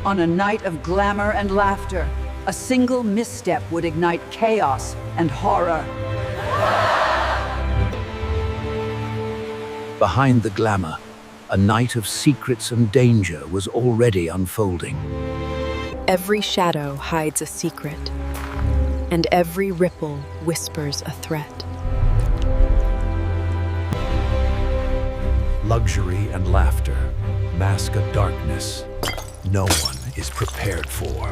On a night of glamour and laughter, a single misstep would ignite chaos and horror. Behind the glamour, a night of secrets and danger was already unfolding. Every shadow hides a secret, and every ripple whispers a threat. Luxury and laughter mask a darkness no one is prepared for.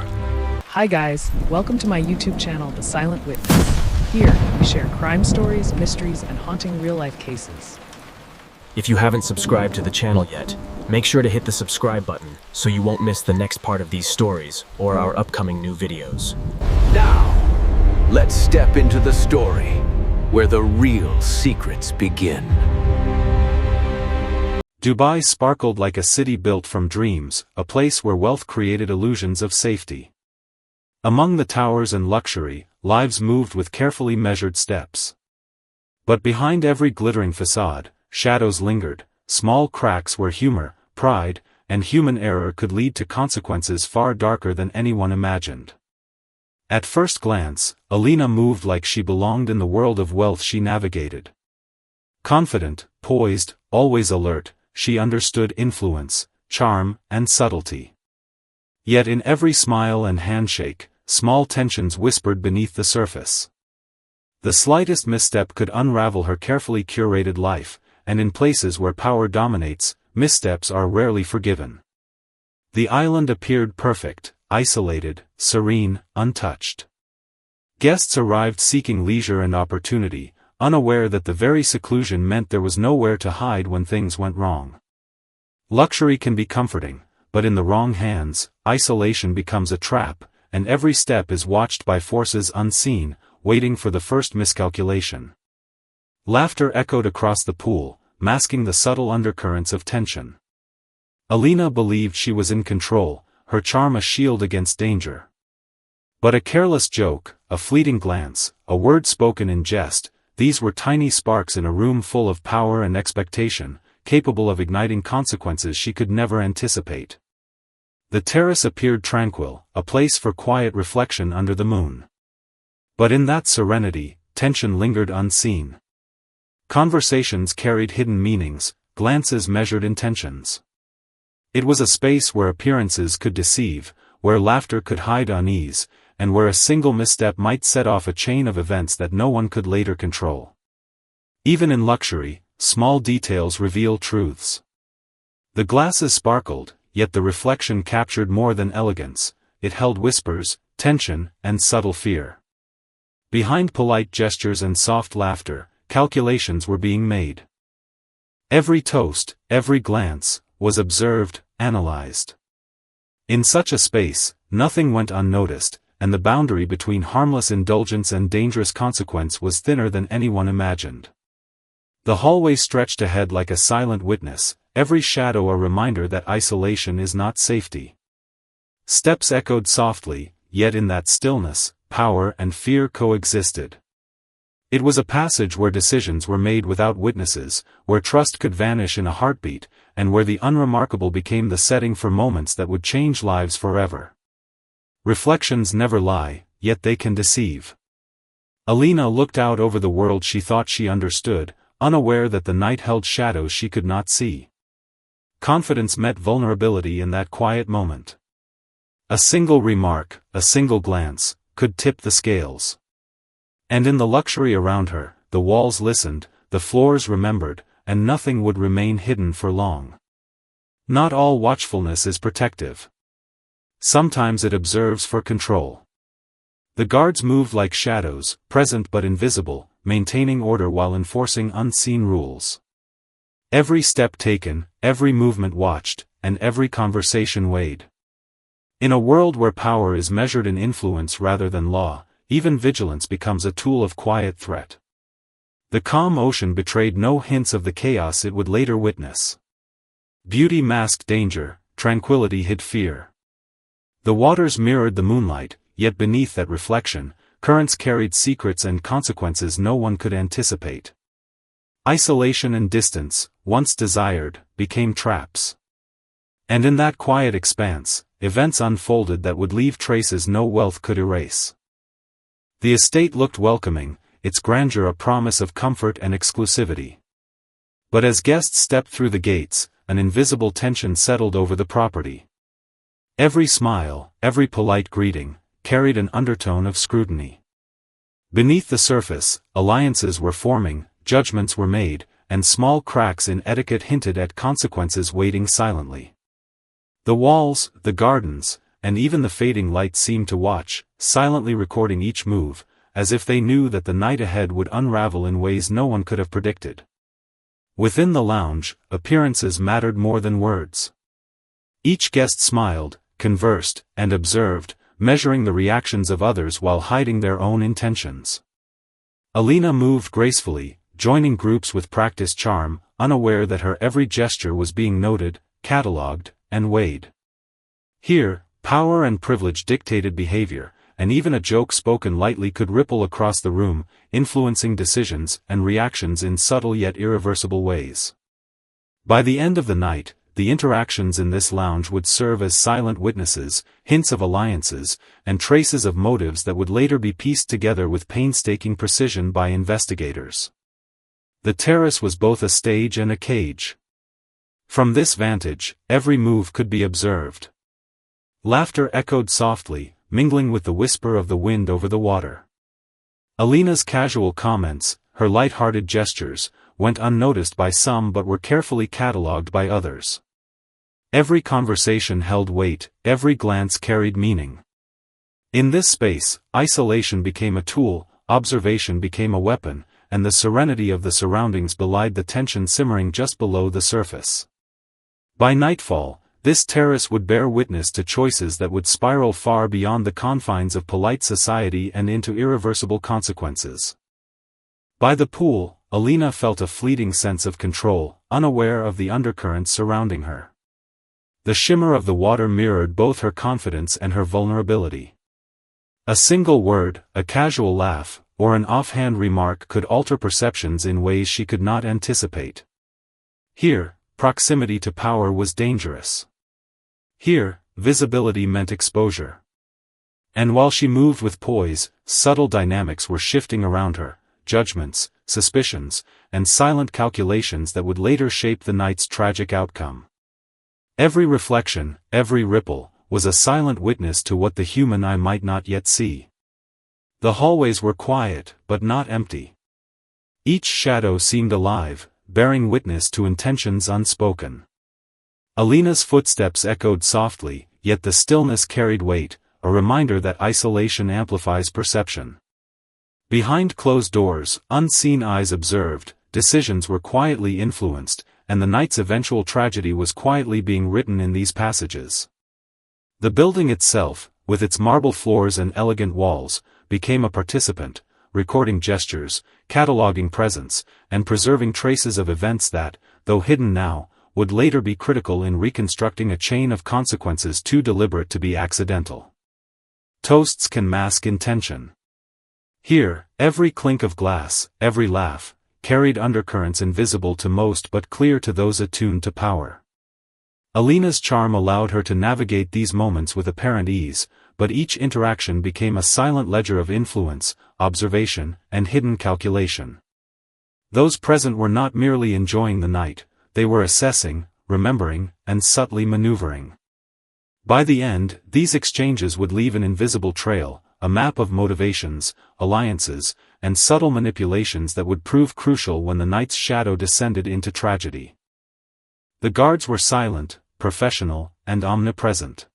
Hi guys, welcome to my YouTube channel, The Silent Witness. Here, we share crime stories, mysteries, and haunting real-life cases. If you haven't subscribed to the channel yet, make sure to hit the subscribe button so you won't miss the next part of these stories or our upcoming new videos. Now, let's step into the story where the real secrets begin. Dubai sparkled like a city built from dreams, a place where wealth created illusions of safety. Among the towers and luxury, lives moved with carefully measured steps. But behind every glittering facade, shadows lingered, small cracks where humor, pride, and human error could lead to consequences far darker than anyone imagined. At first glance, Alina moved like she belonged in the world of wealth she navigated. Confident, poised, always alert, she understood influence, charm, and subtlety. Yet in every smile and handshake, small tensions whispered beneath the surface. The slightest misstep could unravel her carefully curated life, and in places where power dominates, missteps are rarely forgiven. The island appeared perfect, isolated, serene, untouched. Guests arrived seeking leisure and opportunity, unaware that the very seclusion meant there was nowhere to hide when things went wrong. Luxury can be comforting, but in the wrong hands, isolation becomes a trap, and every step is watched by forces unseen, waiting for the first miscalculation. Laughter echoed across the pool, masking the subtle undercurrents of tension. Alina believed she was in control, her charm a shield against danger. But a careless joke, a fleeting glance, a word spoken in jest, these were tiny sparks in a room full of power and expectation, capable of igniting consequences she could never anticipate. The terrace appeared tranquil, a place for quiet reflection under the moon. But in that serenity, tension lingered unseen. Conversations carried hidden meanings, glances measured intentions. It was a space where appearances could deceive, where laughter could hide unease, and where a single misstep might set off a chain of events that no one could later control. Even in luxury, small details reveal truths. The glasses sparkled, yet the reflection captured more than elegance, it held whispers, tension, and subtle fear. Behind polite gestures and soft laughter, calculations were being made. Every toast, every glance, was observed, analyzed. In such a space, nothing went unnoticed, and the boundary between harmless indulgence and dangerous consequence was thinner than anyone imagined. The hallway stretched ahead like a silent witness, every shadow a reminder that isolation is not safety. Steps echoed softly, yet in that stillness, power and fear coexisted. It was a passage where decisions were made without witnesses, where trust could vanish in a heartbeat, and where the unremarkable became the setting for moments that would change lives forever. Reflections never lie, yet they can deceive. Alina looked out over the world she thought she understood, unaware that the night held shadows she could not see. Confidence met vulnerability in that quiet moment. A single remark, a single glance, could tip the scales. And in the luxury around her, the walls listened, the floors remembered, and nothing would remain hidden for long. Not all watchfulness is protective. Sometimes it observes for control. The guards moved like shadows, present but invisible, maintaining order while enforcing unseen rules. Every step taken, every movement watched, and every conversation weighed. In a world where power is measured in influence rather than law, even vigilance becomes a tool of quiet threat. The calm ocean betrayed no hints of the chaos it would later witness. Beauty masked danger, tranquility hid fear. The waters mirrored the moonlight, yet beneath that reflection, currents carried secrets and consequences no one could anticipate. Isolation and distance, once desired, became traps. And in that quiet expanse, events unfolded that would leave traces no wealth could erase. The estate looked welcoming, its grandeur a promise of comfort and exclusivity. But as guests stepped through the gates, an invisible tension settled over the property. Every smile, every polite greeting, carried an undertone of scrutiny. Beneath the surface, alliances were forming, judgments were made, and small cracks in etiquette hinted at consequences waiting silently. The walls, the gardens, and even the fading lights seemed to watch, silently recording each move, as if they knew that the night ahead would unravel in ways no one could have predicted. Within the lounge, appearances mattered more than words. Each guest smiled, conversed, and observed, measuring the reactions of others while hiding their own intentions. Alina moved gracefully, joining groups with practiced charm, unaware that her every gesture was being noted, catalogued, and weighed. Here, power and privilege dictated behavior, and even a joke spoken lightly could ripple across the room, influencing decisions and reactions in subtle yet irreversible ways. By the end of the night, the interactions in this lounge would serve as silent witnesses, hints of alliances, and traces of motives that would later be pieced together with painstaking precision by investigators. The terrace was both a stage and a cage. From this vantage, every move could be observed. Laughter echoed softly, mingling with the whisper of the wind over the water. Alina's casual comments, her light-hearted gestures, went unnoticed by some but were carefully catalogued by others. Every conversation held weight, every glance carried meaning. In this space, isolation became a tool, observation became a weapon, and the serenity of the surroundings belied the tension simmering just below the surface. By nightfall, this terrace would bear witness to choices that would spiral far beyond the confines of polite society and into irreversible consequences. By the pool, Alina felt a fleeting sense of control, unaware of the undercurrents surrounding her. The shimmer of the water mirrored both her confidence and her vulnerability. A single word, a casual laugh, or an offhand remark could alter perceptions in ways she could not anticipate. Here, proximity to power was dangerous. Here, visibility meant exposure. And while she moved with poise, subtle dynamics were shifting around her, judgments, suspicions, and silent calculations that would later shape the night's tragic outcome. Every reflection, every ripple, was a silent witness to what the human eye might not yet see. The hallways were quiet, but not empty. Each shadow seemed alive, bearing witness to intentions unspoken. Alina's footsteps echoed softly, yet the stillness carried weight, a reminder that isolation amplifies perception. Behind closed doors, unseen eyes observed, decisions were quietly influenced, and the night's eventual tragedy was quietly being written in these passages. The building itself, with its marble floors and elegant walls, became a participant, recording gestures, cataloging presence, and preserving traces of events that, though hidden now, would later be critical in reconstructing a chain of consequences too deliberate to be accidental. Toasts can mask intention. Here, every clink of glass, every laugh, carried undercurrents invisible to most but clear to those attuned to power. Alina's charm allowed her to navigate these moments with apparent ease, but each interaction became a silent ledger of influence, observation, and hidden calculation. Those present were not merely enjoying the night, they were assessing, remembering, and subtly maneuvering. By the end, these exchanges would leave an invisible trail, a map of motivations, alliances, and subtle manipulations that would prove crucial when the night's shadow descended into tragedy. The guards were silent, professional, and omnipresent.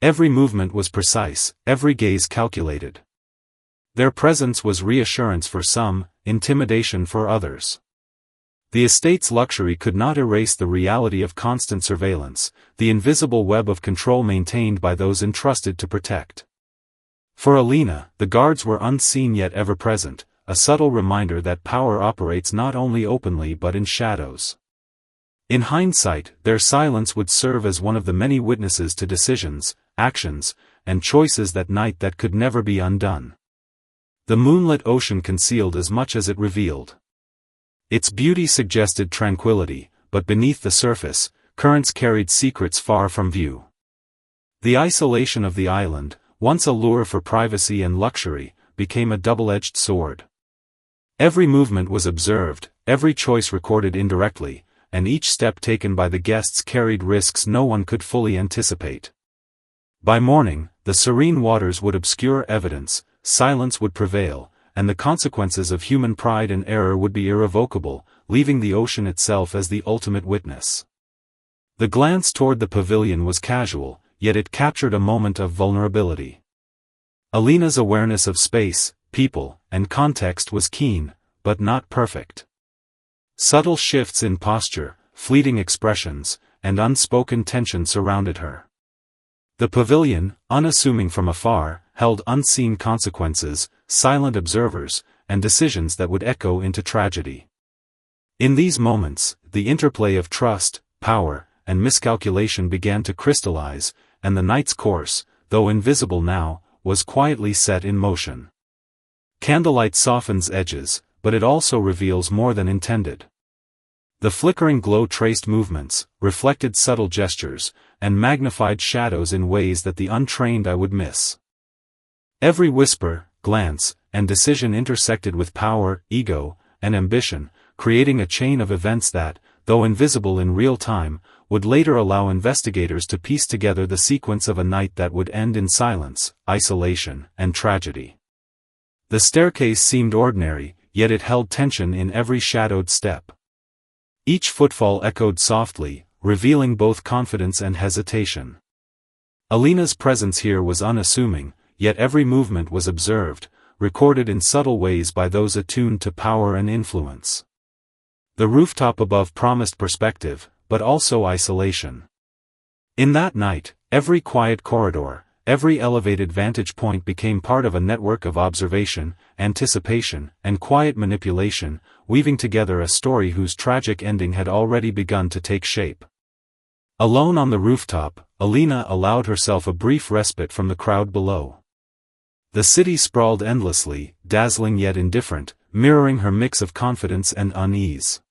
Every movement was precise, every gaze calculated. Their presence was reassurance for some, intimidation for others. The estate's luxury could not erase the reality of constant surveillance, the invisible web of control maintained by those entrusted to protect. For Alina, the guards were unseen yet ever present, a subtle reminder that power operates not only openly but in shadows. In hindsight, their silence would serve as one of the many witnesses to decisions, actions, and choices that night that could never be undone. The moonlit ocean concealed as much as it revealed. Its beauty suggested tranquility, but beneath the surface, currents carried secrets far from view. The isolation of the island, once a lure for privacy and luxury, became a double-edged sword. Every movement was observed, every choice recorded indirectly, and each step taken by the guests carried risks no one could fully anticipate. By morning, the serene waters would obscure evidence, silence would prevail, and the consequences of human pride and error would be irrevocable, leaving the ocean itself as the ultimate witness. The glance toward the pavilion was casual, yet it captured a moment of vulnerability. Alina's awareness of space, people, and context was keen, but not perfect. Subtle shifts in posture, fleeting expressions, and unspoken tension surrounded her. The pavilion, unassuming from afar, held unseen consequences, silent observers, and decisions that would echo into tragedy. In these moments, the interplay of trust, power, and miscalculation began to crystallize, and the night's course, though invisible now, was quietly set in motion. Candlelight softens edges, but it also reveals more than intended. The flickering glow traced movements, reflected subtle gestures, and magnified shadows in ways that the untrained eye would miss. Every whisper, glance, and decision intersected with power, ego, and ambition, creating a chain of events that, though invisible in real time, would later allow investigators to piece together the sequence of a night that would end in silence, isolation, and tragedy. The staircase seemed ordinary, yet it held tension in every shadowed step. Each footfall echoed softly, revealing both confidence and hesitation. Alina's presence here was unassuming, yet every movement was observed, recorded in subtle ways by those attuned to power and influence. The rooftop above promised perspective, but also isolation. In that night, every quiet corridor, every elevated vantage point became part of a network of observation, anticipation, and quiet manipulation, weaving together a story whose tragic ending had already begun to take shape. Alone on the rooftop, Alina allowed herself a brief respite from the crowd below. The city sprawled endlessly, dazzling yet indifferent, mirroring her mix of confidence and unease.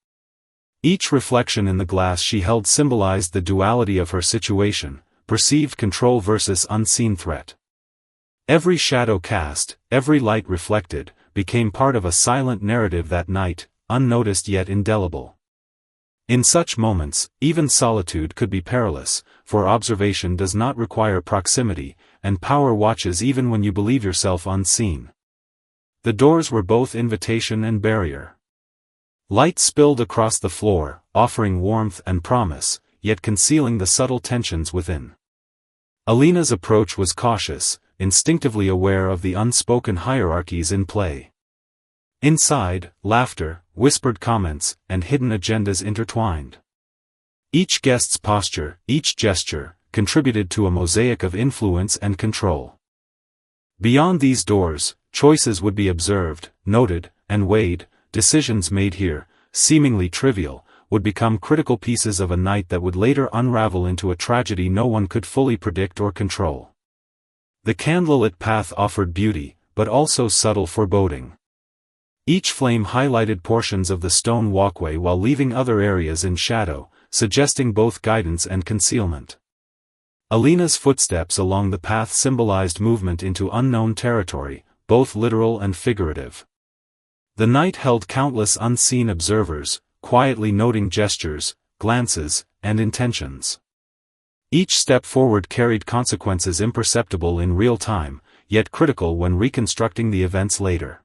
Each reflection in the glass she held symbolized the duality of her situation, perceived control versus unseen threat. Every shadow cast, every light reflected, became part of a silent narrative that night, unnoticed yet indelible. In such moments, even solitude could be perilous, for observation does not require proximity, and power watches even when you believe yourself unseen. The doors were both invitation and barrier. Light spilled across the floor, offering warmth and promise, yet concealing the subtle tensions within. Alina's approach was cautious, instinctively aware of the unspoken hierarchies in play. Inside, laughter, whispered comments, and hidden agendas intertwined. Each guest's posture, each gesture, contributed to a mosaic of influence and control. Beyond these doors, choices would be observed, noted, and weighed. Decisions made here, seemingly trivial, would become critical pieces of a night that would later unravel into a tragedy no one could fully predict or control. The candlelit path offered beauty, but also subtle foreboding. Each flame highlighted portions of the stone walkway while leaving other areas in shadow, suggesting both guidance and concealment. Alina's footsteps along the path symbolized movement into unknown territory, both literal and figurative. The night held countless unseen observers, quietly noting gestures, glances, and intentions. Each step forward carried consequences imperceptible in real time, yet critical when reconstructing the events later.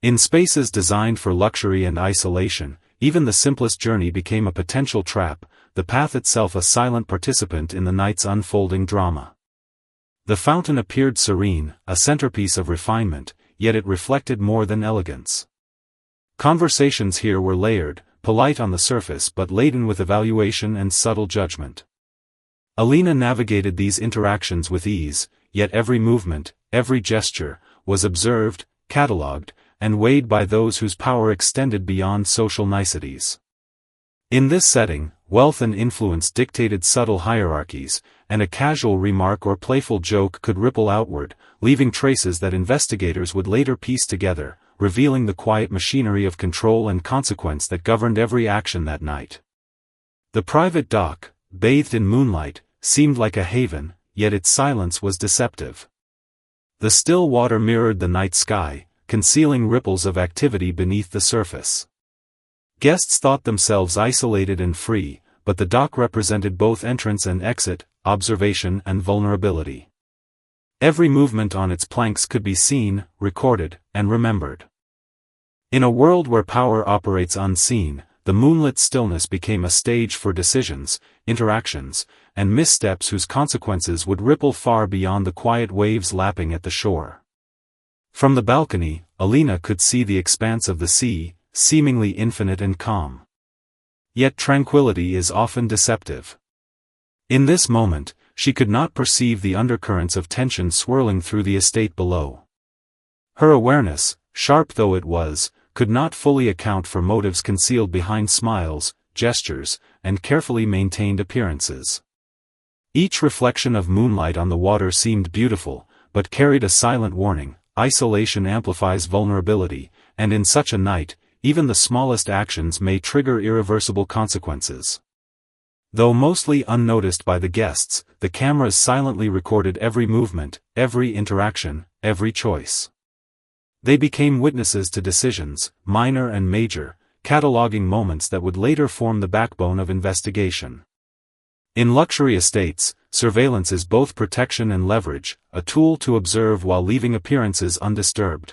In spaces designed for luxury and isolation, even the simplest journey became a potential trap, the path itself a silent participant in the night's unfolding drama. The fountain appeared serene, a centerpiece of refinement, yet it reflected more than elegance. Conversations here were layered, polite on the surface but laden with evaluation and subtle judgment. Alina navigated these interactions with ease, yet every movement, every gesture, was observed, catalogued, and weighed by those whose power extended beyond social niceties. In this setting, wealth and influence dictated subtle hierarchies, and a casual remark or playful joke could ripple outward, leaving traces that investigators would later piece together, revealing the quiet machinery of control and consequence that governed every action that night. The private dock, bathed in moonlight, seemed like a haven, yet its silence was deceptive. The still water mirrored the night sky, concealing ripples of activity beneath the surface. Guests thought themselves isolated and free, but the dock represented both entrance and exit, observation and vulnerability. Every movement on its planks could be seen, recorded, and remembered. In a world where power operates unseen, the moonlit stillness became a stage for decisions, interactions, and missteps whose consequences would ripple far beyond the quiet waves lapping at the shore. From the balcony, Alina could see the expanse of the sea, seemingly infinite and calm. Yet tranquility is often deceptive. In this moment, she could not perceive the undercurrents of tension swirling through the estate below. Her awareness, sharp though it was, could not fully account for motives concealed behind smiles, gestures, and carefully maintained appearances. Each reflection of moonlight on the water seemed beautiful, but carried a silent warning: isolation amplifies vulnerability, and in such a night, even the smallest actions may trigger irreversible consequences. Though mostly unnoticed by the guests, the cameras silently recorded every movement, every interaction, every choice. They became witnesses to decisions, minor and major, cataloging moments that would later form the backbone of investigation. In luxury estates, surveillance is both protection and leverage, a tool to observe while leaving appearances undisturbed.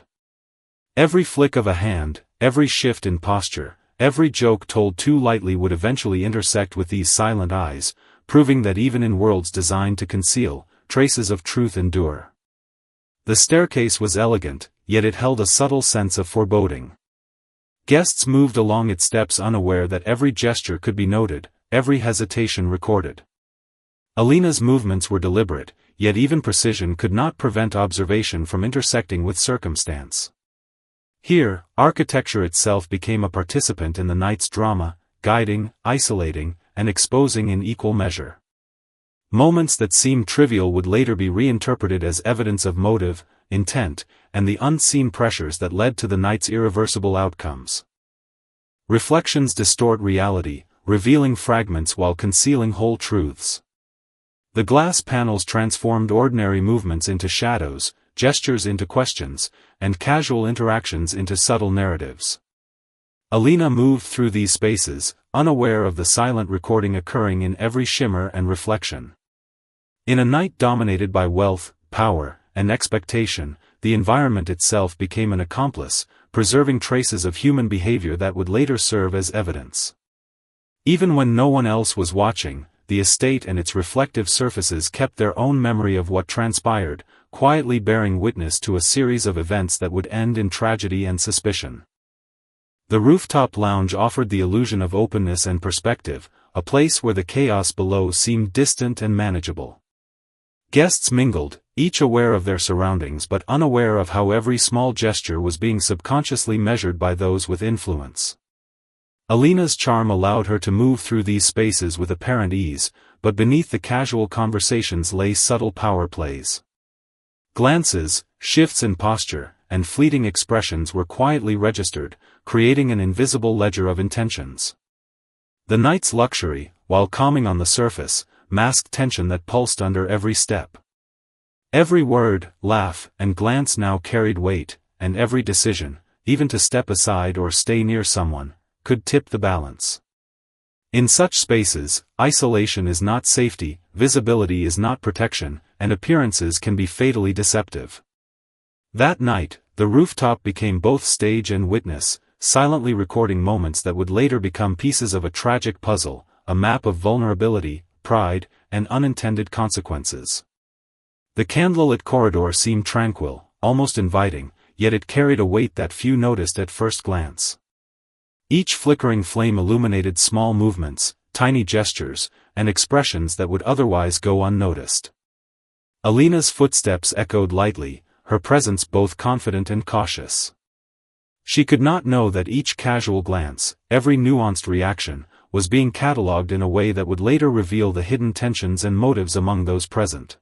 Every flick of a hand, every shift in posture, every joke told too lightly would eventually intersect with these silent eyes, proving that even in worlds designed to conceal, traces of truth endure. The staircase was elegant, yet it held a subtle sense of foreboding. Guests moved along its steps unaware that every gesture could be noted, every hesitation recorded. Alina's movements were deliberate, yet even precision could not prevent observation from intersecting with circumstance. Here, architecture itself became a participant in the night's drama, guiding, isolating, and exposing in equal measure. Moments that seemed trivial would later be reinterpreted as evidence of motive, intent, and the unseen pressures that led to the night's irreversible outcomes. Reflections distort reality, revealing fragments while concealing whole truths. The glass panels transformed ordinary movements into shadows, gestures into questions, and casual interactions into subtle narratives. Alina moved through these spaces, unaware of the silent recording occurring in every shimmer and reflection. In a night dominated by wealth, power, and expectation, the environment itself became an accomplice, preserving traces of human behavior that would later serve as evidence. Even when no one else was watching, the estate and its reflective surfaces kept their own memory of what transpired, quietly bearing witness to a series of events that would end in tragedy and suspicion. The rooftop lounge offered the illusion of openness and perspective, a place where the chaos below seemed distant and manageable. Guests mingled, each aware of their surroundings but unaware of how every small gesture was being subconsciously measured by those with influence. Alina's charm allowed her to move through these spaces with apparent ease, but beneath the casual conversations lay subtle power plays. Glances, shifts in posture, and fleeting expressions were quietly registered, creating an invisible ledger of intentions. The night's luxury, while calming on the surface, masked tension that pulsed under every step. Every word, laugh, and glance now carried weight, and every decision, even to step aside or stay near someone, could tip the balance. In such spaces, isolation is not safety, visibility is not protection, and appearances can be fatally deceptive. That night, the rooftop became both stage and witness, silently recording moments that would later become pieces of a tragic puzzle, a map of vulnerability, pride, and unintended consequences. The candlelit corridor seemed tranquil, almost inviting, yet it carried a weight that few noticed at first glance. Each flickering flame illuminated small movements, tiny gestures, and expressions that would otherwise go unnoticed. Alina's footsteps echoed lightly, her presence both confident and cautious. She could not know that each casual glance, every nuanced reaction, was being catalogued in a way that would later reveal the hidden tensions and motives among those present.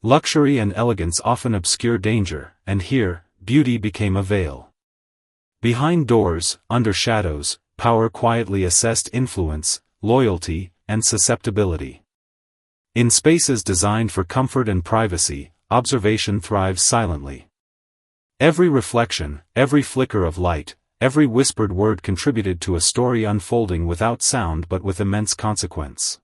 Luxury and elegance often obscure danger, and here, beauty became a veil. Behind doors, under shadows, power quietly assessed influence, loyalty, and susceptibility. In spaces designed for comfort and privacy, observation thrives silently. Every reflection, every flicker of light, every whispered word contributed to a story unfolding without sound but with immense consequence.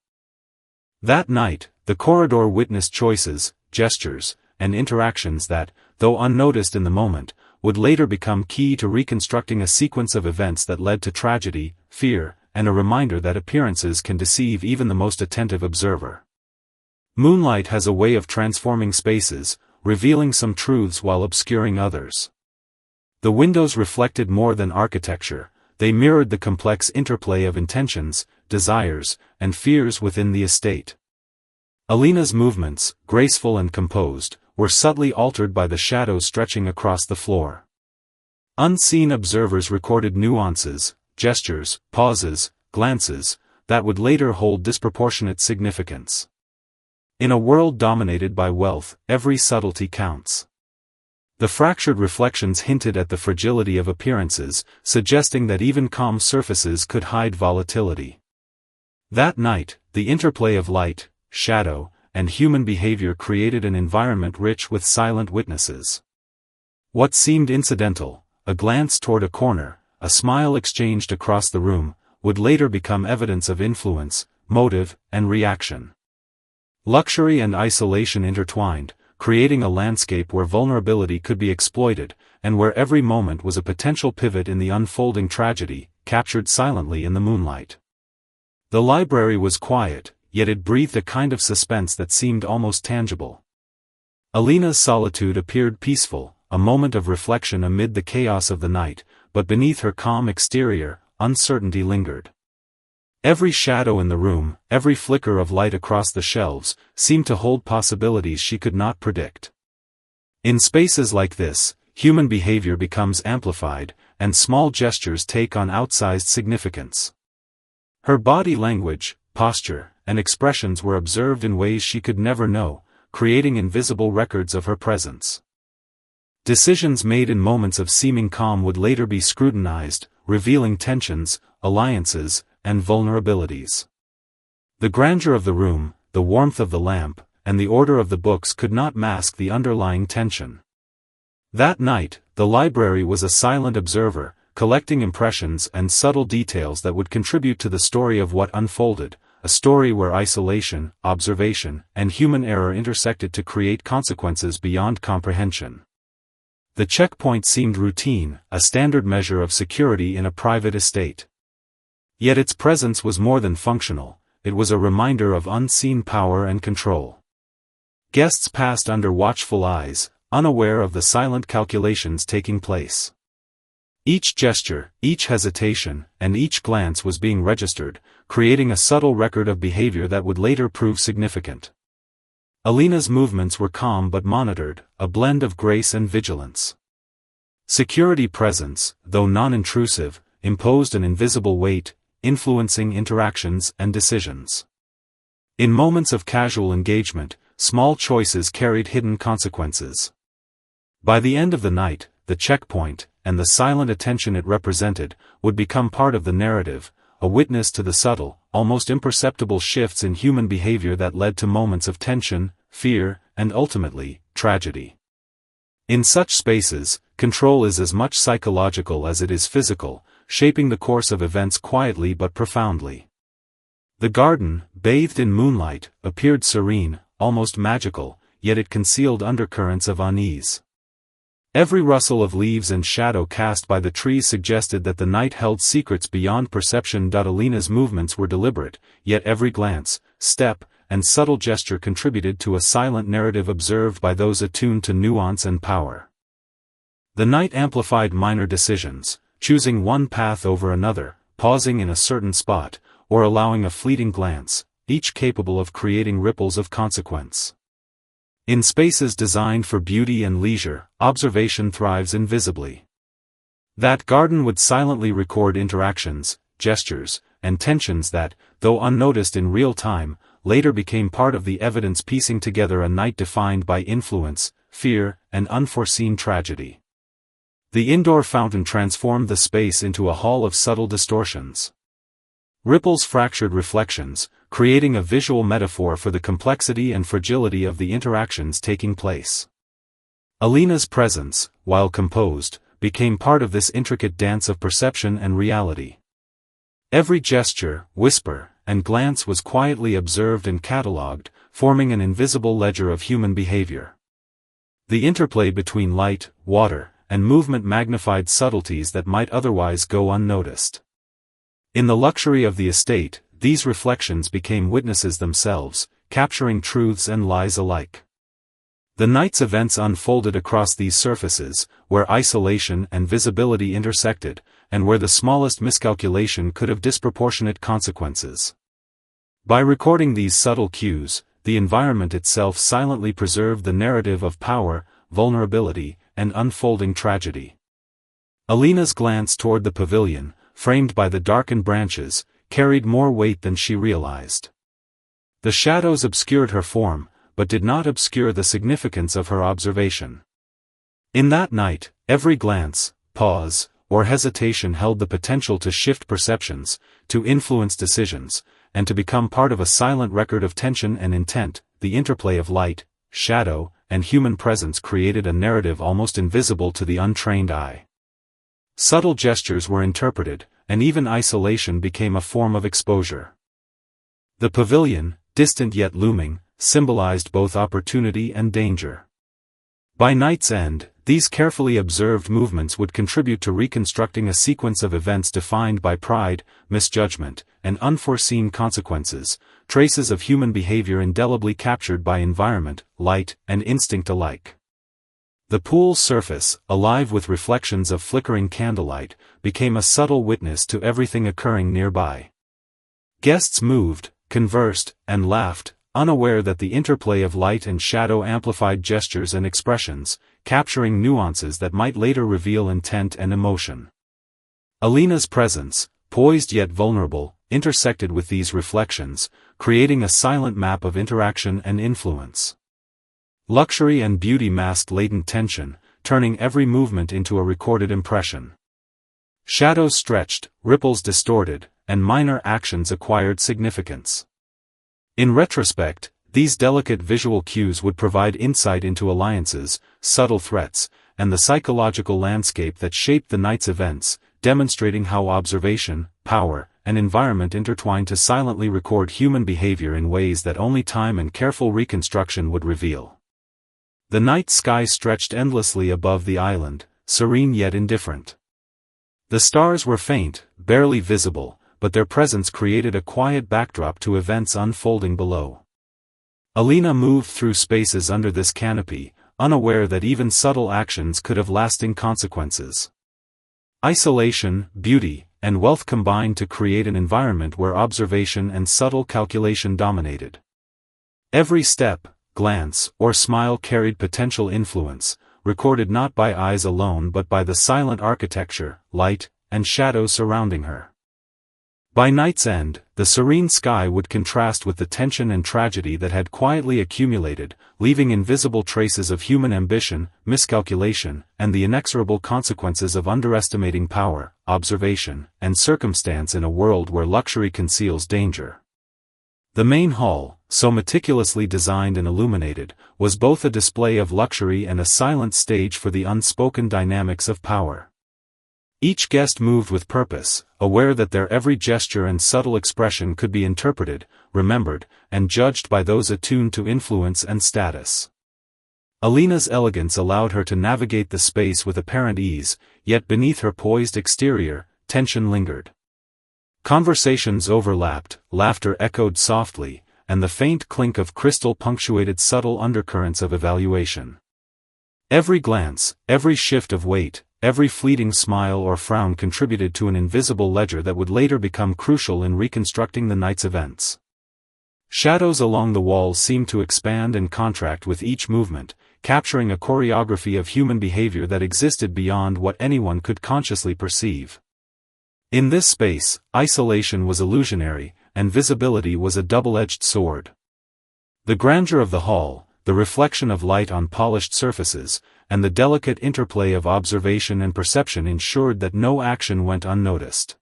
That night, the corridor witnessed choices, gestures, and interactions that, though unnoticed in the moment, would later become key to reconstructing a sequence of events that led to tragedy, fear, and a reminder that appearances can deceive even the most attentive observer. Moonlight has a way of transforming spaces, revealing some truths while obscuring others. The windows reflected more than architecture, they mirrored the complex interplay of intentions, desires, and fears within the estate. Alina's movements, graceful and composed, were subtly altered by the shadows stretching across the floor. Unseen observers recorded nuances, gestures, pauses, glances, that would later hold disproportionate significance. In a world dominated by wealth, every subtlety counts. The fractured reflections hinted at the fragility of appearances, suggesting that even calm surfaces could hide volatility. That night, the interplay of light, shadow, and human behavior created an environment rich with silent witnesses. What seemed incidental, a glance toward a corner, a smile exchanged across the room, would later become evidence of influence, motive, and reaction. Luxury and isolation intertwined, creating a landscape where vulnerability could be exploited, and where every moment was a potential pivot in the unfolding tragedy, captured silently in the moonlight. The library was quiet, yet it breathed a kind of suspense that seemed almost tangible. Alina's solitude appeared peaceful, a moment of reflection amid the chaos of the night, but beneath her calm exterior, uncertainty lingered. Every shadow in the room, every flicker of light across the shelves, seemed to hold possibilities she could not predict. In spaces like this, human behavior becomes amplified, and small gestures take on outsized significance. Her body language, posture, and expressions were observed in ways she could never know, creating invisible records of her presence. Decisions made in moments of seeming calm would later be scrutinized, revealing tensions, alliances, and vulnerabilities. The grandeur of the room, the warmth of the lamp, and the order of the books could not mask the underlying tension. That night, the library was a silent observer, collecting impressions and subtle details that would contribute to the story of what unfolded, a story where isolation, observation, and human error intersected to create consequences beyond comprehension. The checkpoint seemed routine, a standard measure of security in a private estate. Yet its presence was more than functional, it was a reminder of unseen power and control. Guests passed under watchful eyes, unaware of the silent calculations taking place. Each gesture, each hesitation, and each glance was being registered, creating a subtle record of behavior that would later prove significant. Alina's movements were calm but monitored, a blend of grace and vigilance. Security presence, though non-intrusive, imposed an invisible weight, influencing interactions and decisions. In moments of casual engagement, small choices carried hidden consequences. By the end of the night, the checkpoint, and the silent attention it represented, would become part of the narrative, a witness to the subtle, almost imperceptible shifts in human behavior that led to moments of tension, fear, and ultimately, tragedy. In such spaces, control is as much psychological as it is physical, shaping the course of events quietly but profoundly. The garden, bathed in moonlight, appeared serene, almost magical, yet it concealed undercurrents of unease. Every rustle of leaves and shadow cast by the trees suggested that the night held secrets beyond perception. Alina's movements were deliberate, yet every glance, step, and subtle gesture contributed to a silent narrative observed by those attuned to nuance and power. The night amplified minor decisions, choosing one path over another, pausing in a certain spot, or allowing a fleeting glance, each capable of creating ripples of consequence. In spaces designed for beauty and leisure, observation thrives invisibly. That garden would silently record interactions, gestures, and tensions that, though unnoticed in real time, later became part of the evidence piecing together a night defined by influence, fear, and unforeseen tragedy. The indoor fountain transformed the space into a hall of subtle distortions. Ripples fractured reflections, creating a visual metaphor for the complexity and fragility of the interactions taking place. Alina's presence, while composed, became part of this intricate dance of perception and reality. Every gesture, whisper, and glance was quietly observed and catalogued, forming an invisible ledger of human behavior. The interplay between light, water, and movement magnified subtleties that might otherwise go unnoticed. In the luxury of the estate, these reflections became witnesses themselves, capturing truths and lies alike. The night's events unfolded across these surfaces, where isolation and visibility intersected, and where the smallest miscalculation could have disproportionate consequences. By recording these subtle cues, the environment itself silently preserved the narrative of power, vulnerability, and unfolding tragedy. Alina's glance toward the pavilion, framed by the darkened branches, carried more weight than she realized. The shadows obscured her form, but did not obscure the significance of her observation. In that night, every glance, pause, or hesitation held the potential to shift perceptions, to influence decisions, and to become part of a silent record of tension and intent. The interplay of light, shadow, and human presence created a narrative almost invisible to the untrained eye. Subtle gestures were interpreted, and even isolation became a form of exposure. The pavilion, distant yet looming, symbolized both opportunity and danger. By night's end, these carefully observed movements would contribute to reconstructing a sequence of events defined by pride, misjudgment, and unforeseen consequences, traces of human behavior indelibly captured by environment, light, and instinct alike. The pool's surface, alive with reflections of flickering candlelight, became a subtle witness to everything occurring nearby. Guests moved, conversed, and laughed, unaware that the interplay of light and shadow amplified gestures and expressions, capturing nuances that might later reveal intent and emotion. Alina's presence, poised yet vulnerable, intersected with these reflections, creating a silent map of interaction and influence. Luxury and beauty masked latent tension, turning every movement into a recorded impression. Shadows stretched, ripples distorted, and minor actions acquired significance. In retrospect, these delicate visual cues would provide insight into alliances, subtle threats, and the psychological landscape that shaped the night's events, demonstrating how observation, power, and environment intertwine to silently record human behavior in ways that only time and careful reconstruction would reveal. The night sky stretched endlessly above the island, serene yet indifferent. The stars were faint, barely visible, but their presence created a quiet backdrop to events unfolding below. Alina moved through spaces under this canopy, unaware that even subtle actions could have lasting consequences. Isolation, beauty, and wealth combined to create an environment where observation and subtle calculation dominated. Every step, glance, or smile carried potential influence, recorded not by eyes alone but by the silent architecture, light, and shadow surrounding her. By night's end, the serene sky would contrast with the tension and tragedy that had quietly accumulated, leaving invisible traces of human ambition, miscalculation, and the inexorable consequences of underestimating power, observation, and circumstance in a world where luxury conceals danger. The main hall, so meticulously designed and illuminated, was both a display of luxury and a silent stage for the unspoken dynamics of power. Each guest moved with purpose, aware that their every gesture and subtle expression could be interpreted, remembered, and judged by those attuned to influence and status. Alina's elegance allowed her to navigate the space with apparent ease, yet beneath her poised exterior, tension lingered. Conversations overlapped, laughter echoed softly, and the faint clink of crystal punctuated subtle undercurrents of evaluation. Every glance, every shift of weight, every fleeting smile or frown contributed to an invisible ledger that would later become crucial in reconstructing the night's events. Shadows along the walls seemed to expand and contract with each movement, capturing a choreography of human behavior that existed beyond what anyone could consciously perceive. In this space, isolation was illusionary, and visibility was a double-edged sword. The grandeur of the hall, the reflection of light on polished surfaces, and the delicate interplay of observation and perception ensured that no action went unnoticed.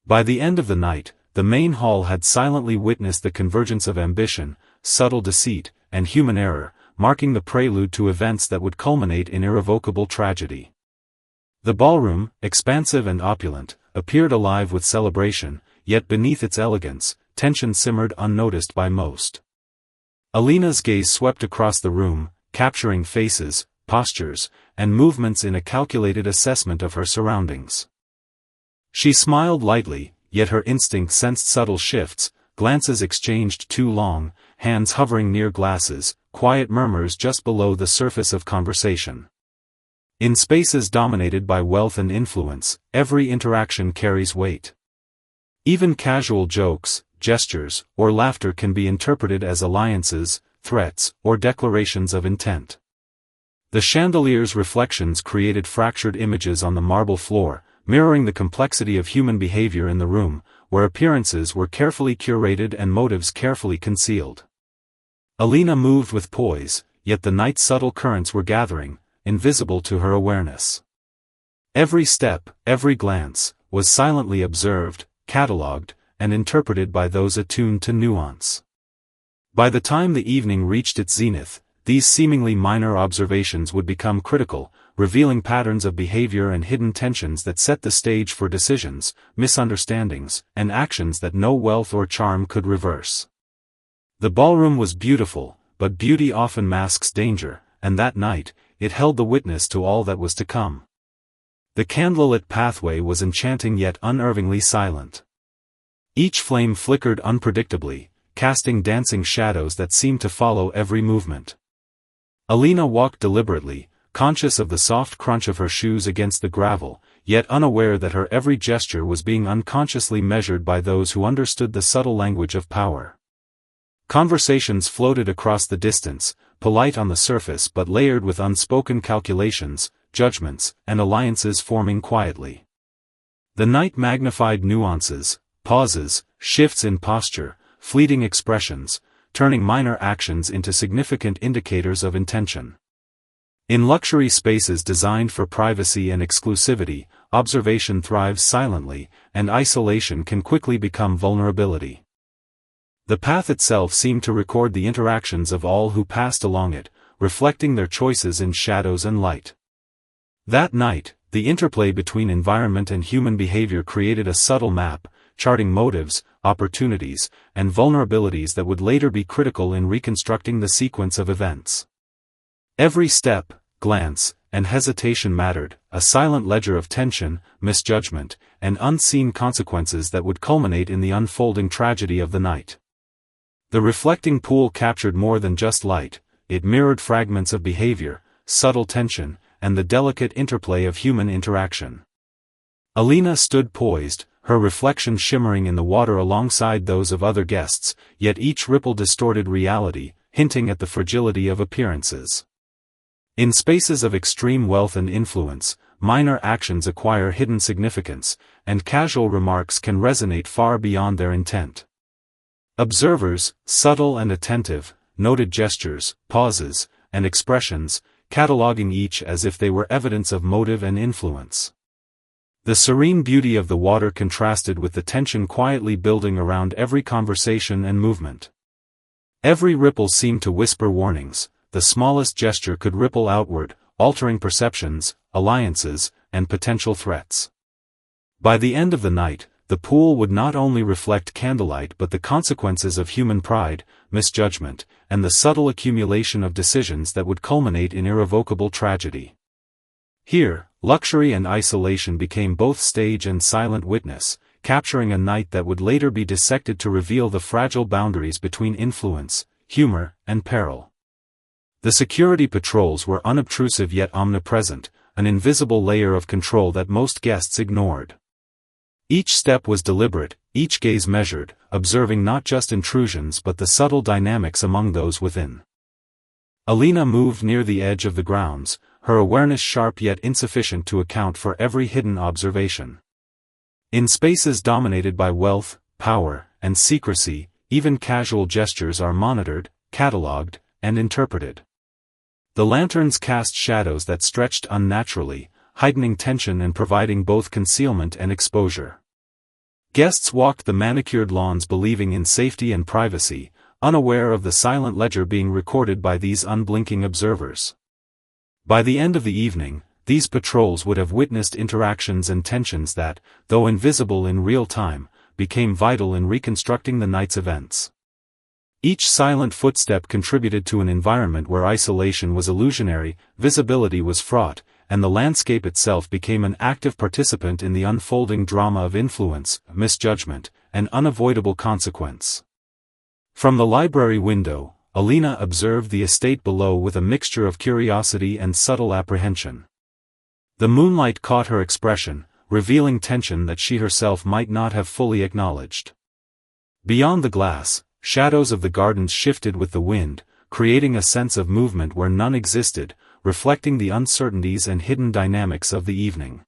By the end of the night, the main hall had silently witnessed the convergence of ambition, subtle deceit, and human error, marking the prelude to events that would culminate in irrevocable tragedy. The ballroom, expansive and opulent, appeared alive with celebration, yet beneath its elegance, tension simmered unnoticed by most. Alina's gaze swept across the room, capturing faces, postures, and movements in a calculated assessment of her surroundings. She smiled lightly, yet her instinct sensed subtle shifts, glances exchanged too long, hands hovering near glasses, quiet murmurs just below the surface of conversation. In spaces dominated by wealth and influence, every interaction carries weight. Even casual jokes, gestures, or laughter can be interpreted as alliances, threats, or declarations of intent. The chandelier's reflections created fractured images on the marble floor, mirroring the complexity of human behavior in the room, where appearances were carefully curated and motives carefully concealed. Alina moved with poise, yet the night's subtle currents were gathering, invisible to her awareness. Every step, every glance, was silently observed, catalogued, and interpreted by those attuned to nuance. By the time the evening reached its zenith, these seemingly minor observations would become critical, revealing patterns of behavior and hidden tensions that set the stage for decisions, misunderstandings, and actions that no wealth or charm could reverse. The ballroom was beautiful, but beauty often masks danger, and that night, it held the witness to all that was to come. The candlelit pathway was enchanting yet unnervingly silent. Each flame flickered unpredictably, casting dancing shadows that seemed to follow every movement. Alina walked deliberately, conscious of the soft crunch of her shoes against the gravel, yet unaware that her every gesture was being unconsciously measured by those who understood the subtle language of power. Conversations floated across the distance, polite on the surface but layered with unspoken calculations, judgments, and alliances forming quietly. The night magnified nuances, pauses, shifts in posture, fleeting expressions, turning minor actions into significant indicators of intention. In luxury spaces designed for privacy and exclusivity, observation thrives silently, and isolation can quickly become vulnerability. The path itself seemed to record the interactions of all who passed along it, reflecting their choices in shadows and light. That night, the interplay between environment and human behavior created a subtle map, charting motives, opportunities, and vulnerabilities that would later be critical in reconstructing the sequence of events. Every step, glance, and hesitation mattered, a silent ledger of tension, misjudgment, and unseen consequences that would culminate in the unfolding tragedy of the night. The reflecting pool captured more than just light, it mirrored fragments of behavior, subtle tension, and the delicate interplay of human interaction. Alina stood poised, her reflection shimmering in the water alongside those of other guests, yet each ripple distorted reality, hinting at the fragility of appearances. In spaces of extreme wealth and influence, minor actions acquire hidden significance, and casual remarks can resonate far beyond their intent. Observers, subtle and attentive, noted gestures, pauses, and expressions, cataloging each as if they were evidence of motive and influence. The serene beauty of the water contrasted with the tension quietly building around every conversation and movement. Every ripple seemed to whisper warnings, the smallest gesture could ripple outward, altering perceptions, alliances, and potential threats. By the end of the night, the pool would not only reflect candlelight but the consequences of human pride, misjudgment, and the subtle accumulation of decisions that would culminate in irrevocable tragedy. Here, luxury and isolation became both stage and silent witness, capturing a night that would later be dissected to reveal the fragile boundaries between influence, humor, and peril. The security patrols were unobtrusive yet omnipresent, an invisible layer of control that most guests ignored. Each step was deliberate, each gaze measured, observing not just intrusions but the subtle dynamics among those within. Alina moved near the edge of the grounds, her awareness sharp yet insufficient to account for every hidden observation. In spaces dominated by wealth, power, and secrecy, even casual gestures are monitored, catalogued, and interpreted. The lanterns cast shadows that stretched unnaturally, heightening tension and providing both concealment and exposure. Guests walked the manicured lawns believing in safety and privacy, unaware of the silent ledger being recorded by these unblinking observers. By the end of the evening, these patrols would have witnessed interactions and tensions that, though invisible in real time, became vital in reconstructing the night's events. Each silent footstep contributed to an environment where isolation was illusionary, visibility was fraught, and the landscape itself became an active participant in the unfolding drama of influence, misjudgment, and unavoidable consequence. From the library window, Alina observed the estate below with a mixture of curiosity and subtle apprehension. The moonlight caught her expression, revealing tension that she herself might not have fully acknowledged. Beyond the glass, shadows of the gardens shifted with the wind, creating a sense of movement where none existed, reflecting the uncertainties and hidden dynamics of the evening.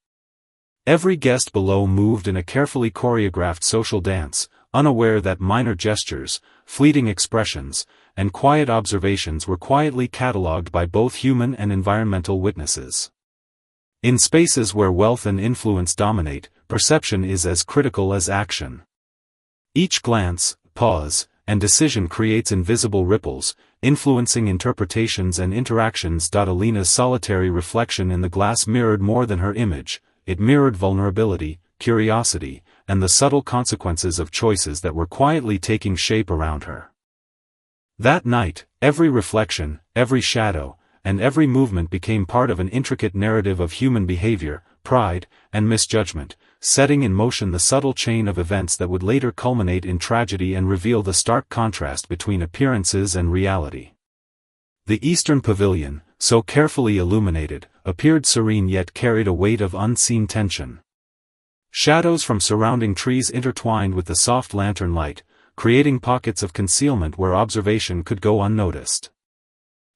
Every guest below moved in a carefully choreographed social dance, unaware that minor gestures, fleeting expressions, and quiet observations were quietly catalogued by both human and environmental witnesses. In spaces where wealth and influence dominate, perception is as critical as action. Each glance, pause, and decision creates invisible ripples, influencing interpretations and interactions. Alina's solitary reflection in the glass mirrored more than her image, it mirrored vulnerability, curiosity, and the subtle consequences of choices that were quietly taking shape around her. That night, every reflection, every shadow, and every movement became part of an intricate narrative of human behavior, pride, and misjudgment, setting in motion the subtle chain of events that would later culminate in tragedy and reveal the stark contrast between appearances and reality. The eastern pavilion, so carefully illuminated, appeared serene yet carried a weight of unseen tension. Shadows from surrounding trees intertwined with the soft lantern light, creating pockets of concealment where observation could go unnoticed.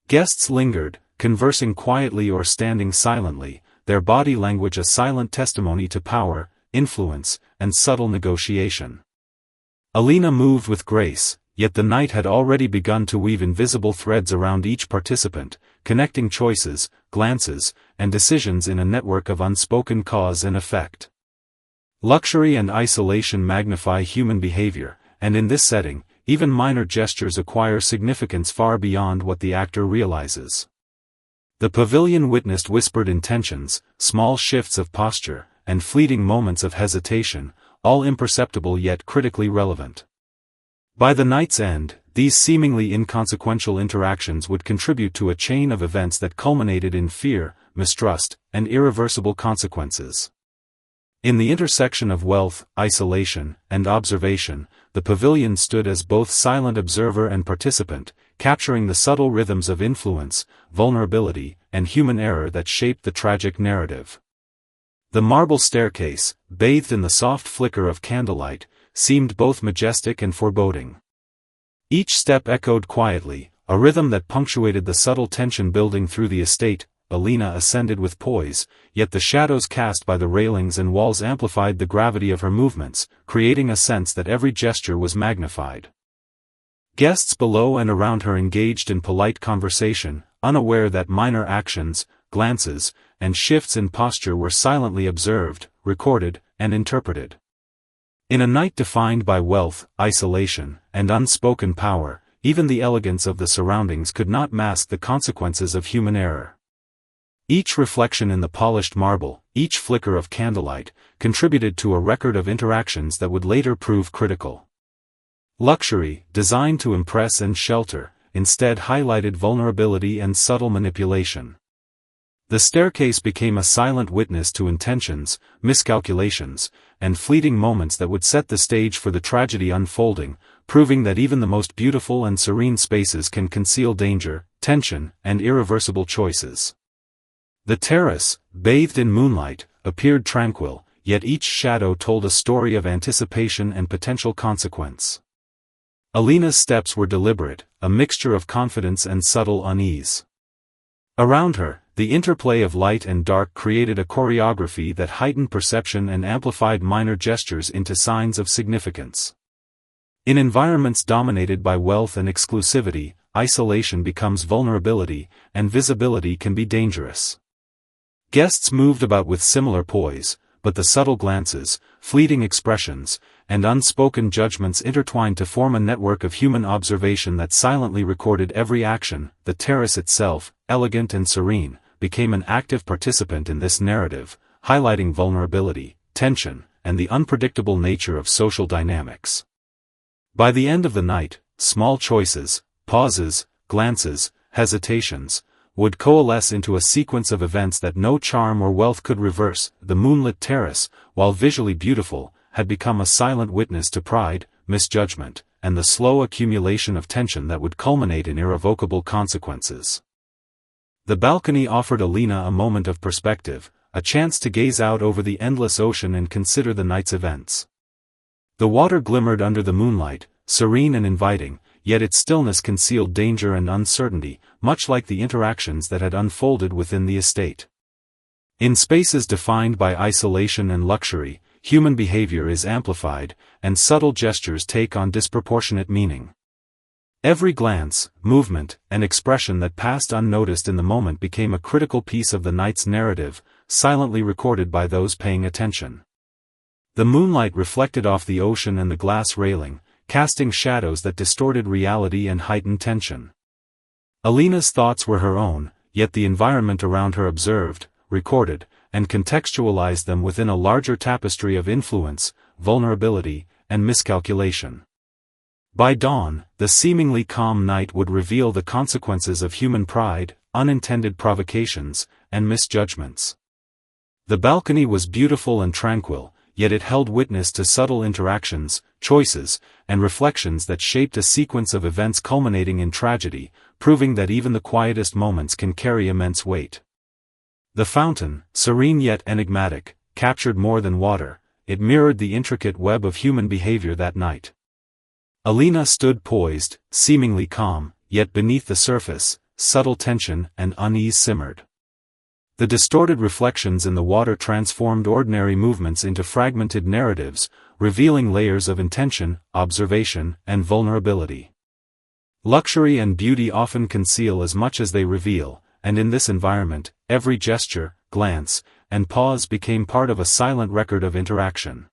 Guests lingered, conversing quietly or standing silently, their body language a silent testimony to power, influence, and subtle negotiation. Alina moved with grace, yet the night had already begun to weave invisible threads around each participant, connecting choices, glances, and decisions in a network of unspoken cause and effect. Luxury and isolation magnify human behavior, and in this setting, even minor gestures acquire significance far beyond what the actor realizes. The pavilion witnessed whispered intentions, small shifts of posture, and fleeting moments of hesitation, all imperceptible yet critically relevant. By the night's end, these seemingly inconsequential interactions would contribute to a chain of events that culminated in fear, mistrust, and irreversible consequences. In the intersection of wealth, isolation, and observation, the pavilion stood as both silent observer and participant, capturing the subtle rhythms of influence, vulnerability, and human error that shaped the tragic narrative. The marble staircase, bathed in the soft flicker of candlelight, seemed both majestic and foreboding. Each step echoed quietly, a rhythm that punctuated the subtle tension building through the estate. Alina ascended with poise, yet the shadows cast by the railings and walls amplified the gravity of her movements, creating a sense that every gesture was magnified. Guests below and around her engaged in polite conversation, unaware that minor actions, glances, and shifts in posture were silently observed, recorded, and interpreted. In a night defined by wealth, isolation, and unspoken power, even the elegance of the surroundings could not mask the consequences of human error. Each reflection in the polished marble, each flicker of candlelight, contributed to a record of interactions that would later prove critical. Luxury, designed to impress and shelter, instead highlighted vulnerability and subtle manipulation. The staircase became a silent witness to intentions, miscalculations, and fleeting moments that would set the stage for the tragedy unfolding, proving that even the most beautiful and serene spaces can conceal danger, tension, and irreversible choices. The terrace, bathed in moonlight, appeared tranquil, yet each shadow told a story of anticipation and potential consequence. Alina's steps were deliberate, a mixture of confidence and subtle unease. Around her, the interplay of light and dark created a choreography that heightened perception and amplified minor gestures into signs of significance. In environments dominated by wealth and exclusivity, isolation becomes vulnerability, and visibility can be dangerous. Guests moved about with similar poise, but the subtle glances, fleeting expressions, and unspoken judgments intertwined to form a network of human observation that silently recorded every action. The terrace itself, elegant and serene, became an active participant in this narrative, highlighting vulnerability, tension, and the unpredictable nature of social dynamics. By the end of the night, small choices, pauses, glances, hesitations, would coalesce into a sequence of events that no charm or wealth could reverse. The moonlit terrace, while visually beautiful, had become a silent witness to pride, misjudgment, and the slow accumulation of tension that would culminate in irrevocable consequences. The balcony offered Alina a moment of perspective, a chance to gaze out over the endless ocean and consider the night's events. The water glimmered under the moonlight, serene and inviting, yet its stillness concealed danger and uncertainty, much like the interactions that had unfolded within the estate. In spaces defined by isolation and luxury, human behavior is amplified, and subtle gestures take on disproportionate meaning. Every glance, movement, and expression that passed unnoticed in the moment became a critical piece of the night's narrative, silently recorded by those paying attention. The moonlight reflected off the ocean and the glass railing, casting shadows that distorted reality and heightened tension. Alina's thoughts were her own, yet the environment around her observed, recorded, and contextualized them within a larger tapestry of influence, vulnerability, and miscalculation. By dawn, the seemingly calm night would reveal the consequences of human pride, unintended provocations, and misjudgments. The balcony was beautiful and tranquil, yet it held witness to subtle interactions, choices, and reflections that shaped a sequence of events culminating in tragedy, proving that even the quietest moments can carry immense weight. The fountain, serene yet enigmatic, captured more than water. It mirrored the intricate web of human behavior that night. Alina stood poised, seemingly calm, yet beneath the surface, subtle tension and unease simmered. The distorted reflections in the water transformed ordinary movements into fragmented narratives, revealing layers of intention, observation, and vulnerability. Luxury and beauty often conceal as much as they reveal, and in this environment, every gesture, glance, and pause became part of a silent record of interaction.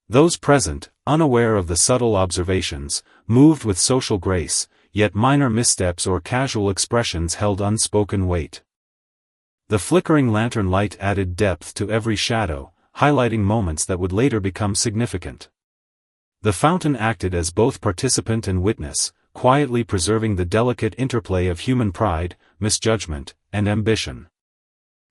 Those present, unaware of the subtle observations, moved with social grace, yet minor missteps or casual expressions held unspoken weight. The flickering lantern light added depth to every shadow, highlighting moments that would later become significant. The fountain acted as both participant and witness, quietly preserving the delicate interplay of human pride, misjudgment, and ambition.